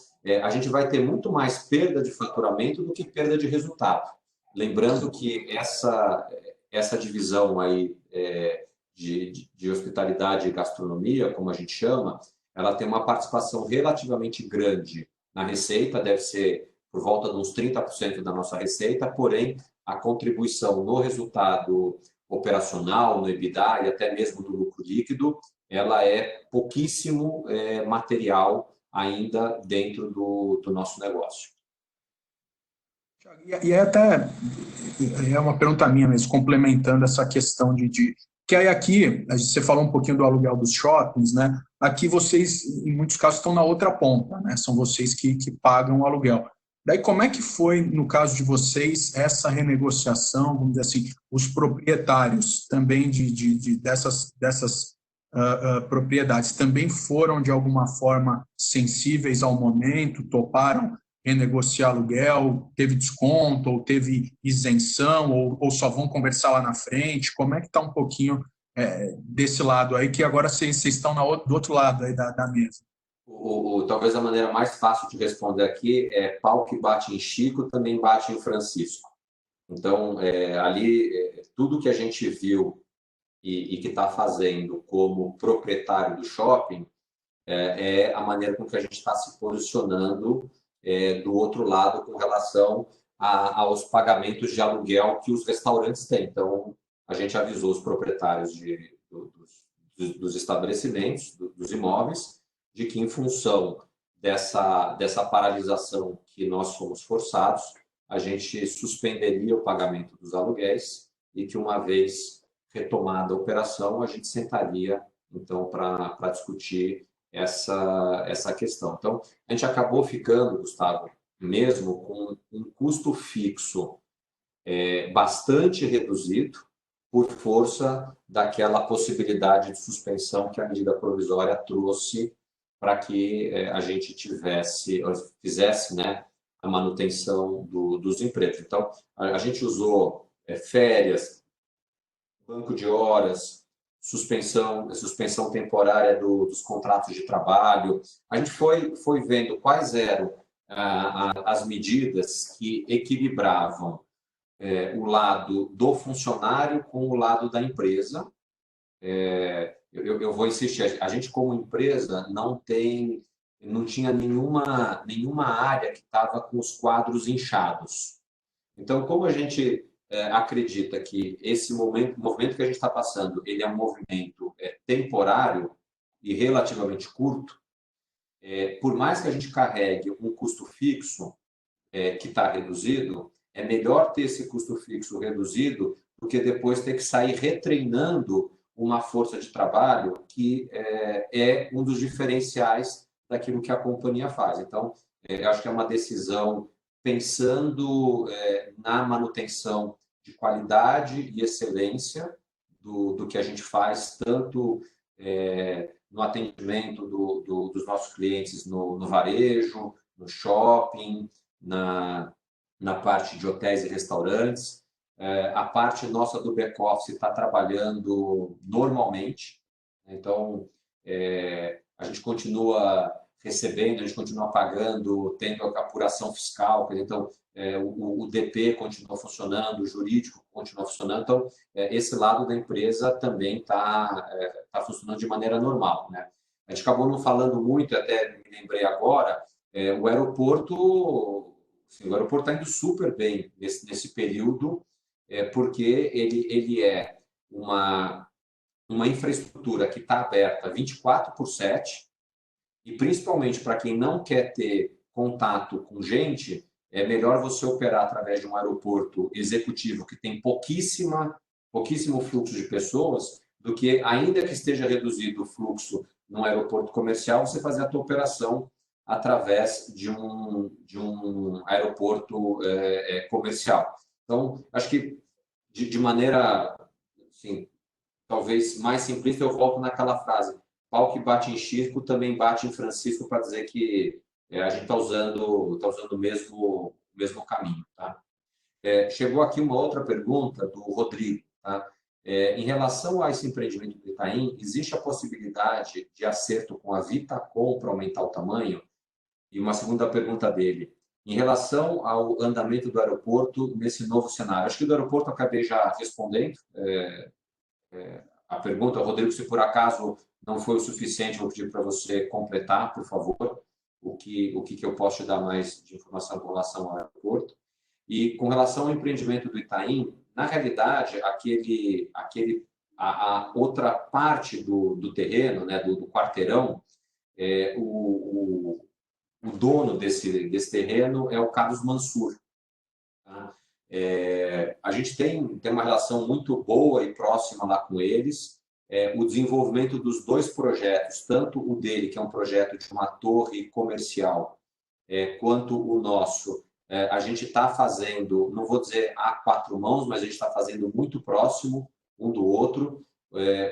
a gente vai ter muito mais perda de faturamento do que perda de resultado. Lembrando que essa divisão aí de hospitalidade e gastronomia, como a gente chama, ela tem uma participação relativamente grande na receita, deve ser por volta de uns 30% da nossa receita, porém, a contribuição no resultado operacional, no EBITDA e até mesmo no lucro líquido, ela é pouquíssimo material ainda dentro do nosso negócio. E é até é uma pergunta minha mesmo, complementando essa questão que aí aqui, você falou um pouquinho do aluguel dos shoppings, né? Aqui vocês, em muitos casos, estão na outra ponta, né? São vocês que pagam o aluguel. Daí, como é que foi, no caso de vocês, essa renegociação, vamos dizer assim, os proprietários também dessas propriedades também foram, de alguma forma, sensíveis ao momento, toparam renegociar aluguel, teve desconto, ou teve isenção, ou só vão conversar lá na frente? Como é que está um pouquinho desse lado aí, que agora vocês estão do outro lado aí da mesa? Talvez a maneira mais fácil de responder aqui é pau que bate em Chico também bate em Francisco. Então, ali, tudo que a gente viu e que está fazendo como proprietário do shopping é a maneira com que a gente está se posicionando do outro lado com relação aos pagamentos de aluguel que os restaurantes têm. Então, a gente avisou os proprietários dos estabelecimentos, dos imóveis, de que, em função dessa paralisação que nós fomos forçados, a gente suspenderia o pagamento dos aluguéis e que, uma vez retomada a operação, a gente sentaria, então, para discutir essa questão. Então, a gente acabou ficando, Gustavo, mesmo com um custo fixo bastante reduzido por força daquela possibilidade de suspensão que a medida provisória trouxe para que a gente fizesse, né, a manutenção dos empregos. Então, a gente usou férias, banco de horas, suspensão temporária dos contratos de trabalho. A gente foi vendo quais eram as medidas que equilibravam o lado do funcionário com o lado da empresa. Eu vou insistir, a gente como empresa não tinha nenhuma área que estava com os quadros inchados. Então, como a gente acredita que esse movimento que a gente está passando, ele é um movimento temporário e relativamente curto, por mais que a gente carregue um custo fixo que está reduzido, é melhor ter esse custo fixo reduzido do que depois ter que sair retreinando uma força de trabalho que é um dos diferenciais daquilo que a companhia faz. Então, eu acho que é uma decisão pensando na manutenção de qualidade e excelência do que a gente faz, tanto no atendimento dos nossos clientes no varejo, no shopping, na parte de hotéis e restaurantes. A parte nossa do back-office está trabalhando normalmente. Então, a gente continua recebendo, a gente continua pagando, tendo a apuração fiscal. Então, o DP continua funcionando, o jurídico continua funcionando. Então, esse lado da empresa também está funcionando de maneira normal, né? A gente acabou não falando muito, até me lembrei agora, o aeroporto, assim, o aeroporto está indo super bem nesse período, porque ele é uma infraestrutura que está aberta 24/7, e principalmente para quem não quer ter contato com gente, é melhor você operar através de um aeroporto executivo que tem pouquíssimo fluxo de pessoas, do que, ainda que esteja reduzido o fluxo num aeroporto comercial, você fazer a tua operação através de um aeroporto comercial. Então, acho que de maneira, assim, talvez mais simplista, eu volto naquela frase: pau que bate em Chico também bate em Francisco, para dizer que a gente está usando o mesmo caminho. Tá? Chegou aqui uma outra pergunta do Rodrigo. Tá? Em relação a esse empreendimento do Itaim, existe a possibilidade de acerto com a Vitacom para aumentar o tamanho? E uma segunda pergunta dele: em relação ao andamento do aeroporto nesse novo cenário. Acho que do aeroporto eu acabei já respondendo a pergunta. Rodrigo, se por acaso não foi o suficiente, vou pedir para você completar, por favor, o que eu posso te dar mais de informação com relação ao aeroporto. E com relação ao empreendimento do Itaim, na realidade, a outra parte do terreno, né, do quarteirão, o dono desse terreno é o Carlos Mansur. Tá? A gente tem uma relação muito boa e próxima lá com eles. O desenvolvimento dos dois projetos, tanto o dele, que é um projeto de uma torre comercial, quanto o nosso, a gente está fazendo, não vou dizer a quatro mãos, mas a gente está fazendo muito próximo um do outro.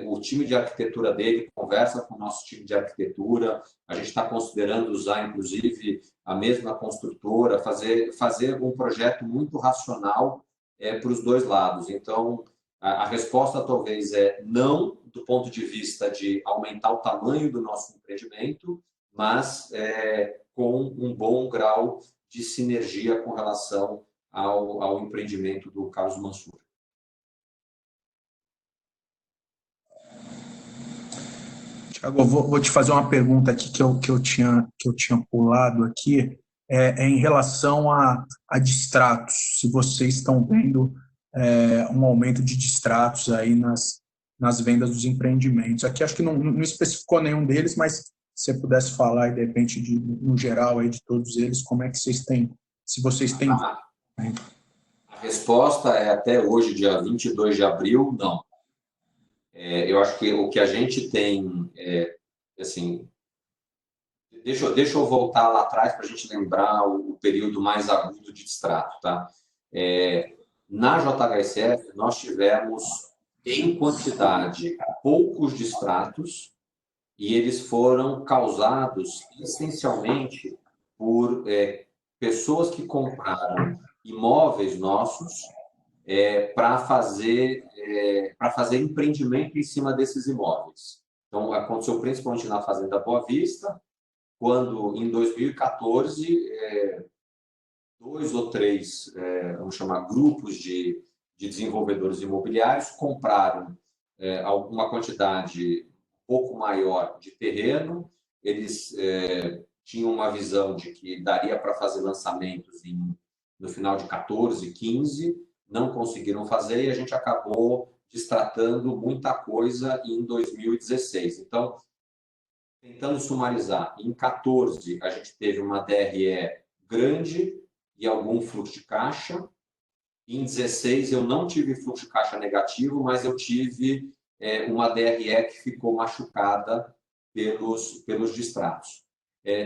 O time de arquitetura dele conversa com o nosso time de arquitetura. A gente está considerando usar, inclusive, a mesma construtora, fazer um projeto muito racional para os dois lados. Então, a resposta talvez é não, do ponto de vista de aumentar o tamanho do nosso empreendimento, mas com um bom grau de sinergia com relação ao empreendimento do Carlos Mansur. Tiago, eu vou te fazer uma pergunta aqui que eu tinha pulado aqui, em relação a distratos. Se vocês estão vendo um aumento de distratos aí nas vendas dos empreendimentos. Aqui acho que não especificou nenhum deles, mas se você pudesse falar, e de repente, no geral, aí, de todos eles, como é que vocês têm, se vocês têm... A resposta é, até hoje, dia 22 de abril, não. Eu acho que o que a gente tem, assim, deixa eu voltar lá atrás para a gente lembrar o período mais agudo de distrato, tá? Na JHSF, nós tivemos, em quantidade, poucos distratos, e eles foram causados essencialmente por pessoas que compraram imóveis nossos para fazer empreendimento em cima desses imóveis. Então, aconteceu principalmente na Fazenda Boa Vista, quando, em 2014, dois ou três, vamos chamar, grupos de desenvolvedores imobiliários compraram uma quantidade um pouco maior de terreno. Eles tinham uma visão de que daria para fazer lançamentos no final de 14, 15, não conseguiram fazer, e a gente acabou destratando muita coisa em 2016. Então, tentando sumarizar, em 14 a gente teve uma DRE grande e algum fluxo de caixa. Em 16 eu não tive fluxo de caixa negativo, mas eu tive uma DRE que ficou machucada pelos distratos.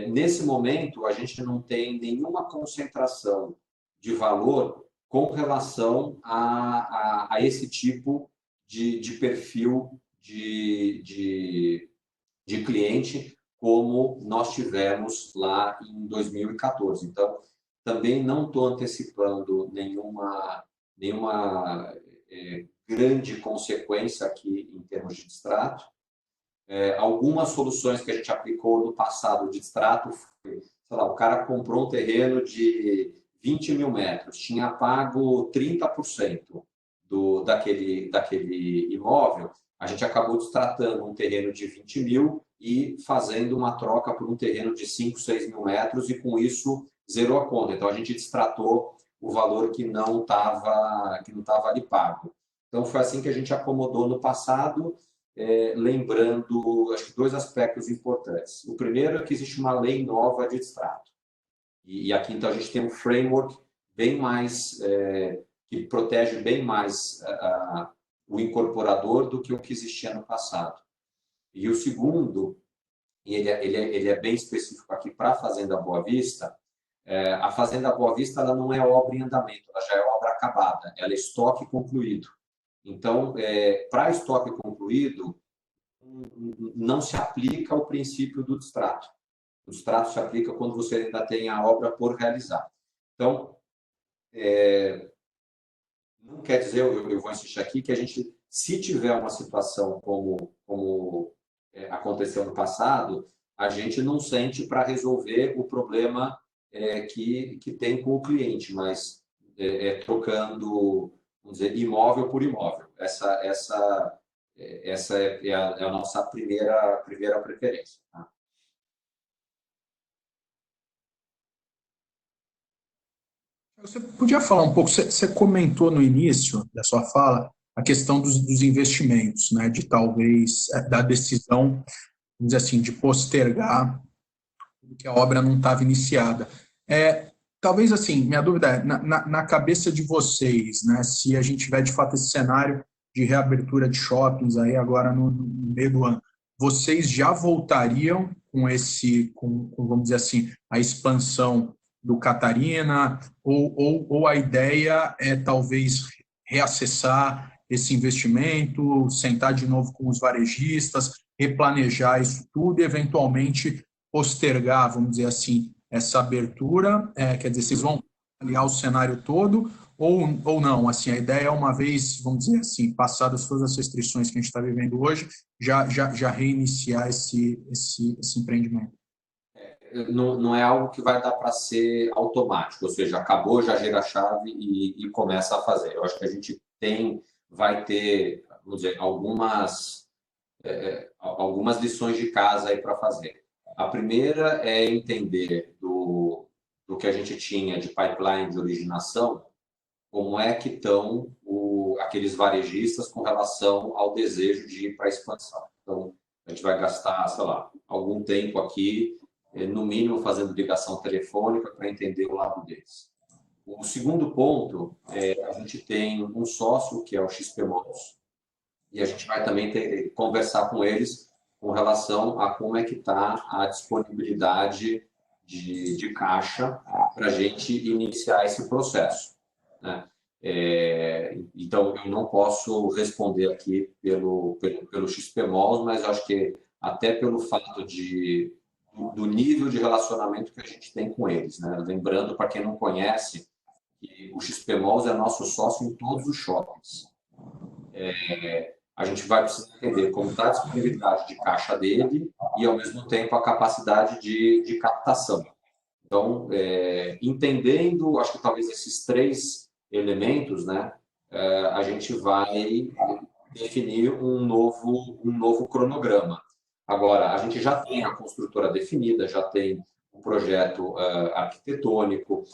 Nesse momento, a gente não tem nenhuma concentração de valor com relação a esse tipo de perfil de de cliente como nós tivemos lá em 2014. Então, também não estou antecipando nenhuma grande consequência aqui em termos de distrato. Algumas soluções que a gente aplicou no passado de distrato, sei lá, o cara comprou um terreno de 20 mil metros, tinha pago 30% daquele imóvel, a gente acabou destratando um terreno de 20 mil e fazendo uma troca por um terreno de 5, 6 mil metros e com isso zerou a conta. Então a gente destratou o valor que não estava ali pago. Então foi assim que a gente acomodou no passado, lembrando, acho que dois aspectos importantes. O primeiro é que existe uma lei nova de distrato. E aqui, então, a gente tem um framework bem mais, que protege bem mais o incorporador do que o que existia no passado. E o segundo, e ele é bem específico aqui para a Fazenda Boa Vista, a Fazenda Boa Vista ela não é obra em andamento, ela já é obra acabada, ela é estoque concluído. Então, para estoque concluído, não se aplica o princípio do distrato. O distrato se aplica quando você ainda tem a obra por realizar. Então, não quer dizer, eu vou insistir aqui, que a gente, se tiver uma situação como aconteceu no passado, a gente não sente para resolver o problema que tem com o cliente, mas trocando, vamos dizer, imóvel por imóvel. Essa é a nossa primeira preferência. Tá? Você podia falar um pouco, você comentou no início da sua fala a questão dos investimentos, né, de talvez da decisão, vamos dizer assim, de postergar que a obra não estava iniciada. Talvez assim, minha dúvida é, na cabeça de vocês, né, se a gente tiver de fato esse cenário de reabertura de shoppings aí agora no meio do ano, vocês já voltariam vamos dizer assim, a expansão do Catarina, ou a ideia é talvez reacessar esse investimento, sentar de novo com os varejistas, replanejar isso tudo e eventualmente postergar, vamos dizer assim, essa abertura, quer dizer, vocês vão aliar o cenário todo ou não? Assim, a ideia é uma vez, vamos dizer assim, passadas todas as restrições que a gente está vivendo hoje, já reiniciar esse empreendimento. Não é algo que vai dar para ser automático, ou seja, acabou, já gira a chave e começa a fazer. Eu acho que a gente vai ter, vamos dizer, algumas lições de casa aí para fazer. A primeira é entender do que a gente tinha de pipeline de originação, como é que estão aqueles varejistas com relação ao desejo de ir para a expansão. Então, a gente vai gastar, sei lá, algum tempo aqui, no mínimo fazendo ligação telefônica para entender o lado deles. O segundo ponto a gente tem um sócio que é o XP Malls, e a gente vai também conversar com eles com relação a como é que está a disponibilidade de caixa para a gente iniciar esse processo. Né? Então, eu não posso responder aqui pelo XP Malls, mas acho que até pelo fato do nível de relacionamento que a gente tem com eles. Né? Lembrando, para quem não conhece, que o XP Malls é nosso sócio em todos os shoppings. A gente vai precisar entender como está a disponibilidade de caixa dele e, ao mesmo tempo, a capacidade de captação. Então, entendendo, acho que talvez esses três elementos, né, a gente vai definir um novo cronograma. Agora, a gente já tem a construtora definida, já tem o projeto arquitetônico,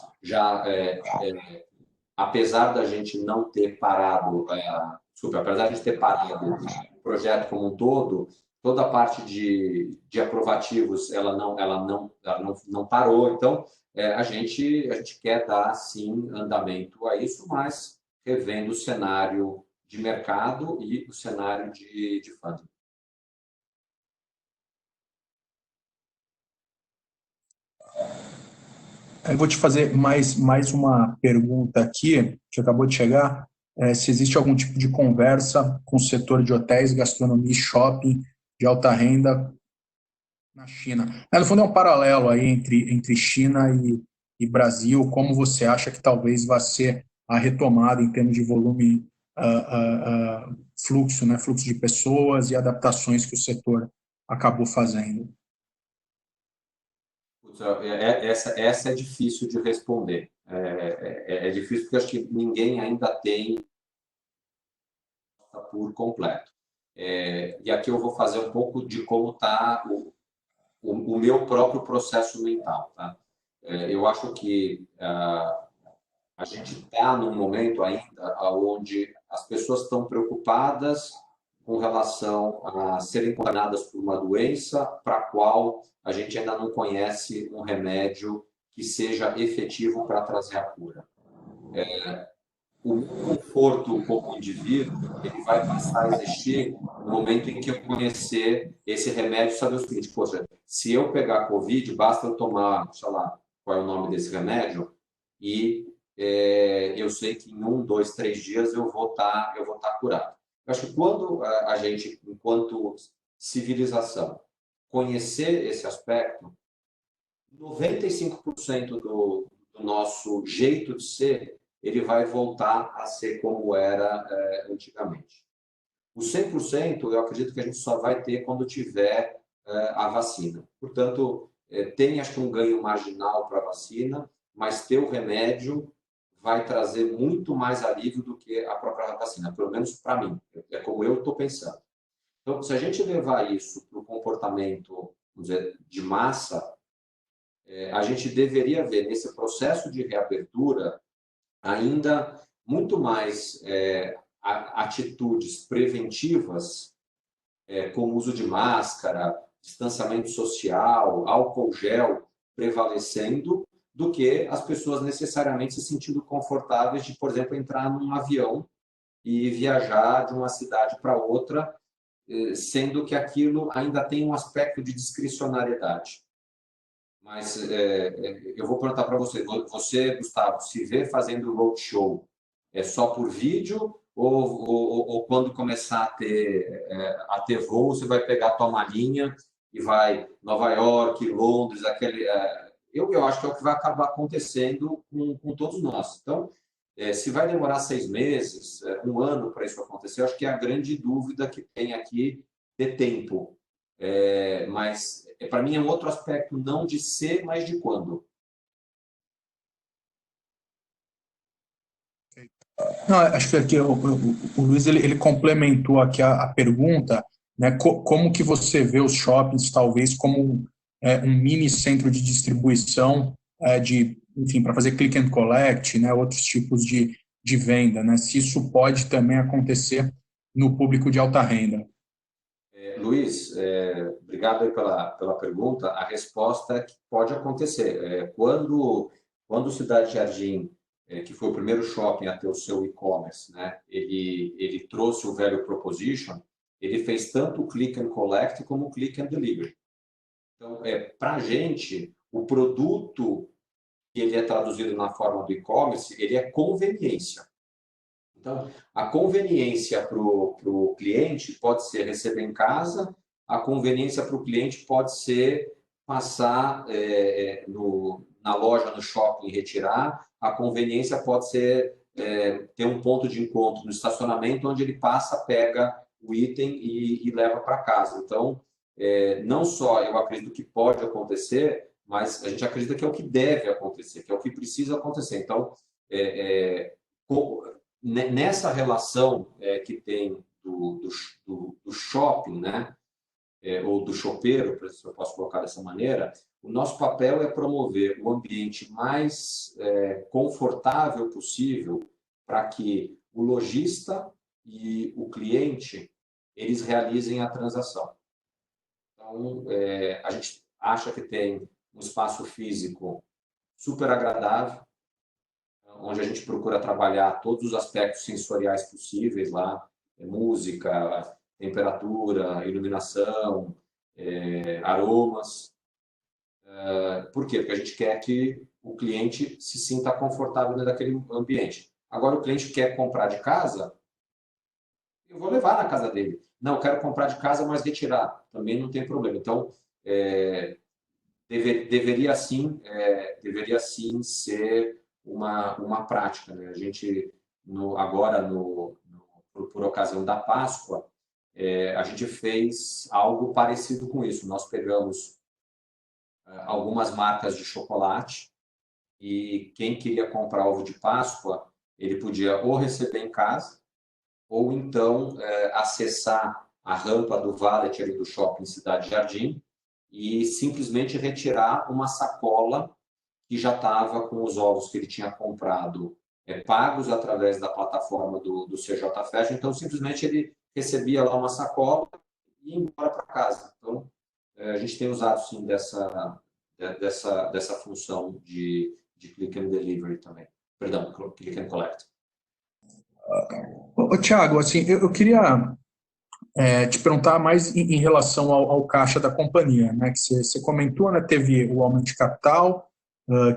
apesar da gente não ter parado, apesar de a gente ter parado o projeto como um todo, toda a parte de aprovativos ela não parou. Então, a gente quer dar, sim, andamento a isso, mas revendo o cenário de mercado e o cenário de funding. Eu vou te fazer mais uma pergunta aqui, que acabou de chegar. Se existe algum tipo de conversa com o setor de hotéis, gastronomia e shopping de alta renda na China. No fundo, é um paralelo aí entre China e Brasil. Como você acha que talvez vá ser a retomada em termos de volume, fluxo, né? Fluxo de pessoas e adaptações que o setor acabou fazendo? Putz, essa é difícil de responder. É difícil porque acho que ninguém ainda tem por completo. E aqui eu vou fazer um pouco de como está o meu próprio processo mental. Tá? Eu acho que a gente está num momento ainda onde as pessoas estão preocupadas com relação a serem condenadas por uma doença para a qual a gente ainda não conhece um remédio que seja efetivo para trazer a cura. O meu conforto como indivíduo, ele vai passar a existir no momento em que eu conhecer esse remédio, saber o seguinte, poxa, se eu pegar Covid, basta eu tomar, sei lá, qual é o nome desse remédio, e eu sei que em 1, 2, 3 dias eu vou estar curado. Eu acho que quando a gente, enquanto civilização, conhecer esse aspecto, 95% do nosso jeito de ser, ele vai voltar a ser como era antigamente. O 100% eu acredito que a gente só vai ter quando tiver a vacina. Portanto, tem acho que um ganho marginal para a vacina, mas ter o remédio vai trazer muito mais alívio do que a própria vacina, pelo menos para mim. É como eu estou pensando. Então, se a gente levar isso para o comportamento, vamos dizer, de massa, a gente deveria ver nesse processo de reabertura ainda muito mais atitudes preventivas, como uso de máscara, distanciamento social, álcool gel prevalecendo, do que as pessoas necessariamente se sentindo confortáveis de, por exemplo, entrar num avião e viajar de uma cidade para outra, sendo que aquilo ainda tem um aspecto de discricionariedade. Mas eu vou perguntar para você, Gustavo, se vê fazendo roadshow só por vídeo ou quando começar a ter voo, você vai pegar a tua malinha e vai Nova York, Londres, eu acho que é o que vai acabar acontecendo com todos nós. Então, se vai demorar 6 meses, 1 ano para isso acontecer, eu acho que é a grande dúvida que tem aqui de tempo. Mas, para mim, é um outro aspecto, não de ser, mas de quando. Não, acho que aqui o Luiz ele complementou aqui a pergunta, né? Como que você vê os shoppings talvez como um mini centro de distribuição enfim, para fazer click and collect, né? Outros tipos de venda, né? Se isso pode também acontecer no público de alta renda. Luiz, obrigado aí pela pergunta. A resposta é que pode acontecer. Quando o Cidade Jardim, que foi o primeiro shopping a ter o seu e-commerce, né, ele trouxe o value proposition, ele fez tanto o click and collect como o click and delivery. Então, para a gente, o produto que ele é traduzido na forma do e-commerce, ele é conveniência. Então, a conveniência para o cliente pode ser receber em casa, a conveniência para o cliente pode ser passar na loja, no shopping e retirar, a conveniência pode ser ter um ponto de encontro no estacionamento onde ele passa, pega o item e leva para casa. Então, não só eu acredito que pode acontecer, mas a gente acredita que é o que deve acontecer, que é o que precisa acontecer. Então, nessa relação que tem do shopping, né, ou do chopeiro, se eu posso colocar dessa maneira, o nosso papel é promover o ambiente mais confortável possível para que o lojista e o cliente eles realizem a transação. Então, a gente acha que tem um espaço físico super agradável, onde a gente procura trabalhar todos os aspectos sensoriais possíveis lá, música, temperatura, iluminação, aromas. Por quê? Porque a gente quer que o cliente se sinta confortável dentro daquele ambiente. Agora, o cliente quer comprar de casa, eu vou levar na casa dele. Não, eu quero comprar de casa, mas retirar. Também não tem problema. Então, deveria sim ser uma prática, né? A gente, agora, por ocasião da Páscoa, a gente fez algo parecido com isso. Nós pegamos algumas marcas de chocolate e quem queria comprar ovo de Páscoa, ele podia ou receber em casa, ou então acessar a rampa do valet ali do shopping Cidade Jardim e simplesmente retirar uma sacola que já estava com os ovos que ele tinha comprado pagos através da plataforma do CJ Fashion. Então, simplesmente ele recebia lá uma sacola e ia embora para casa. Então, a gente tem usado, sim, dessa função de click and delivery também. Perdão, click and collect. Tiago, assim, eu queria te perguntar mais em relação ao caixa da companhia, né? Que você comentou, né? Teve o aumento de capital,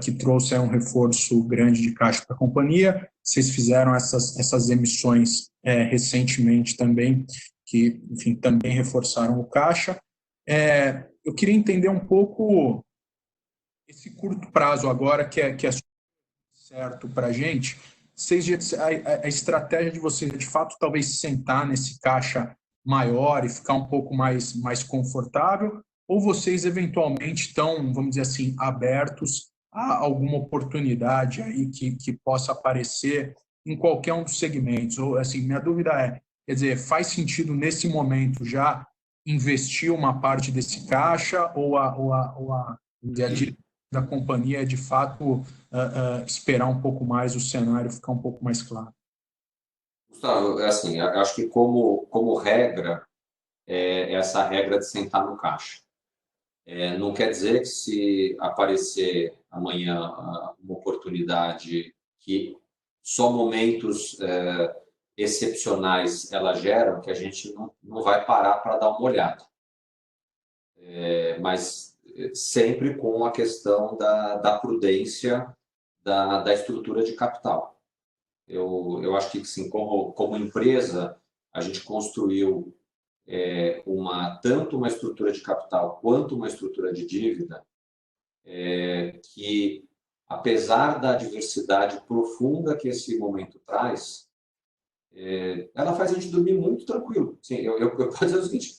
que trouxe um reforço grande de caixa para a companhia. Vocês fizeram essas emissões recentemente também, que, enfim, também reforçaram o caixa. Eu queria entender um pouco esse curto prazo agora, que é certo para a gente. A estratégia de vocês é, de fato, talvez sentar nesse caixa maior e ficar um pouco mais confortável, ou vocês eventualmente estão, vamos dizer assim, abertos a alguma oportunidade aí que possa aparecer em qualquer um dos segmentos? Ou, assim, minha dúvida é, quer dizer, faz sentido nesse momento já investir uma parte desse caixa ou a direção da companhia é de fato esperar um pouco mais o cenário ficar um pouco mais claro? Gustavo, assim, acho que como regra, essa regra de sentar no caixa. Não quer dizer que se aparecer amanhã uma oportunidade que só momentos excepcionais ela gera, que a gente não vai parar para dar uma olhada. Mas sempre com a questão da prudência da estrutura de capital. Eu acho que, sim, como empresa, a gente construiu tanto uma estrutura de capital quanto uma estrutura de dívida que, apesar da diversidade profunda que esse momento traz, ela faz a gente dormir muito tranquilo. Sim, eu posso dizer o seguinte,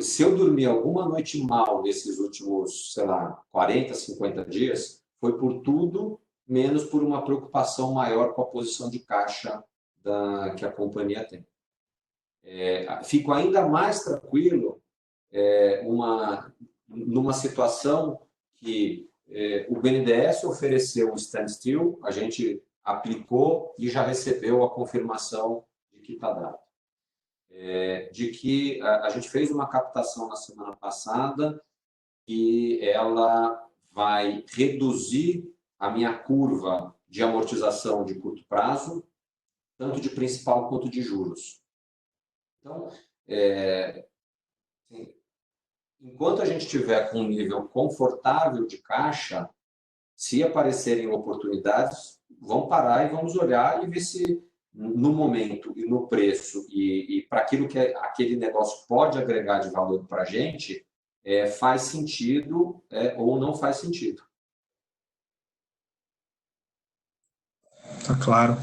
se eu dormir alguma noite mal nesses últimos, sei lá, 40, 50 dias, foi por tudo menos por uma preocupação maior com a posição de caixa que a companhia tem. Fico ainda mais tranquilo numa situação que o BNDES ofereceu um standstill, a gente aplicou e já recebeu a confirmação de que está dado. De que a gente fez uma captação na semana passada e ela vai reduzir a minha curva de amortização de curto prazo, tanto de principal quanto de juros. Então, enquanto a gente tiver com um nível confortável de caixa, se aparecerem oportunidades, vamos parar e vamos olhar e ver se no momento e no preço e para aquilo que aquele negócio pode agregar de valor para a gente, faz sentido ou não faz sentido. Tá claro.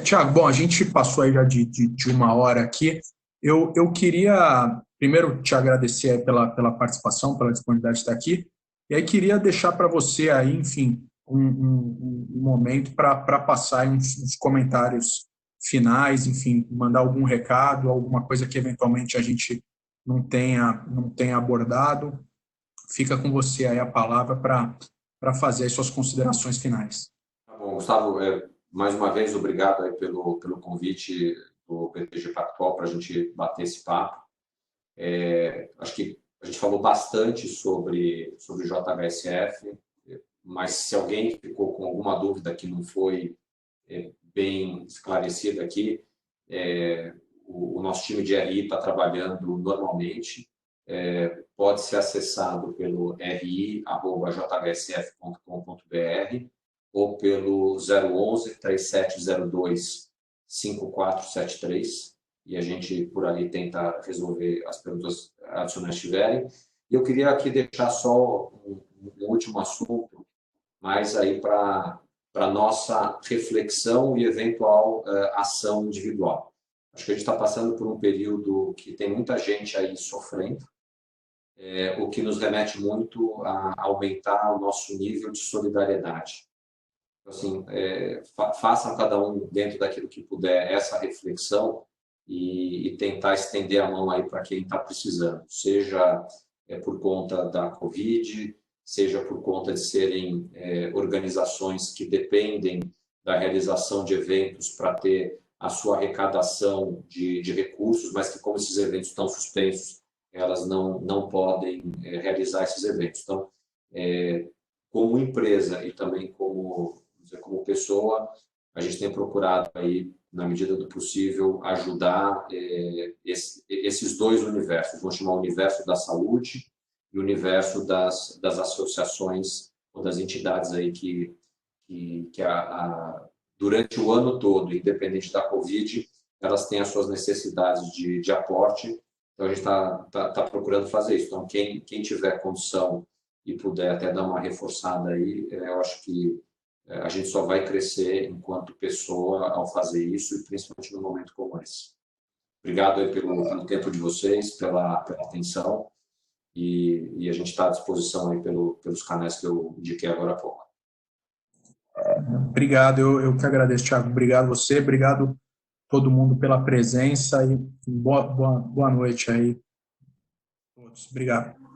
Tiago, bom, a gente passou aí já de uma hora aqui. Eu queria, primeiro, te agradecer aí pela participação, pela disponibilidade de estar aqui, e aí queria deixar para você aí, enfim, um momento para passar aí uns comentários finais, enfim, mandar algum recado, alguma coisa que eventualmente a gente não tenha abordado. Fica com você aí a palavra para fazer as suas considerações finais. Tá bom, Gustavo, mais uma vez, obrigado aí pelo convite do BTG Pactual para a gente bater esse papo. Acho que a gente falou bastante sobre o JHSF, mas se alguém ficou com alguma dúvida que não foi bem esclarecida aqui, o nosso time de RI está trabalhando normalmente, pode ser acessado pelo ri@jhsf.com.br ou pelo 011 3702 5473 e a gente por ali tenta resolver as perguntas adicionais que tiverem. Eu queria aqui deixar só um último assunto, mais aí para nossa reflexão e eventual ação individual. Acho que a gente está passando por um período que tem muita gente aí sofrendo, o que nos remete muito a aumentar o nosso nível de solidariedade. Assim, façam cada um dentro daquilo que puder essa reflexão e tentar estender a mão aí para quem está precisando, seja por conta da Covid, seja por conta de serem organizações que dependem da realização de eventos para ter a sua arrecadação de recursos, mas que como esses eventos estão suspensos, elas não podem realizar esses eventos. Então, como empresa e também como pessoa, a gente tem procurado aí, na medida do possível, ajudar esses dois universos, vamos chamar o universo da saúde e o universo das associações ou das entidades aí que durante o ano todo, independente da Covid, elas têm as suas necessidades de aporte. Então, a gente está procurando fazer isso. Então, quem tiver condição e puder até dar uma reforçada aí, eu acho que a gente só vai crescer enquanto pessoa ao fazer isso, e principalmente num momento como esse. Obrigado aí pelo tempo de vocês, pela atenção, e a gente está à disposição aí pelos canais que eu indiquei agora há pouco. Obrigado, eu que agradeço, Thiago. Obrigado você, obrigado todo mundo pela presença e boa noite aí. Todos. Obrigado.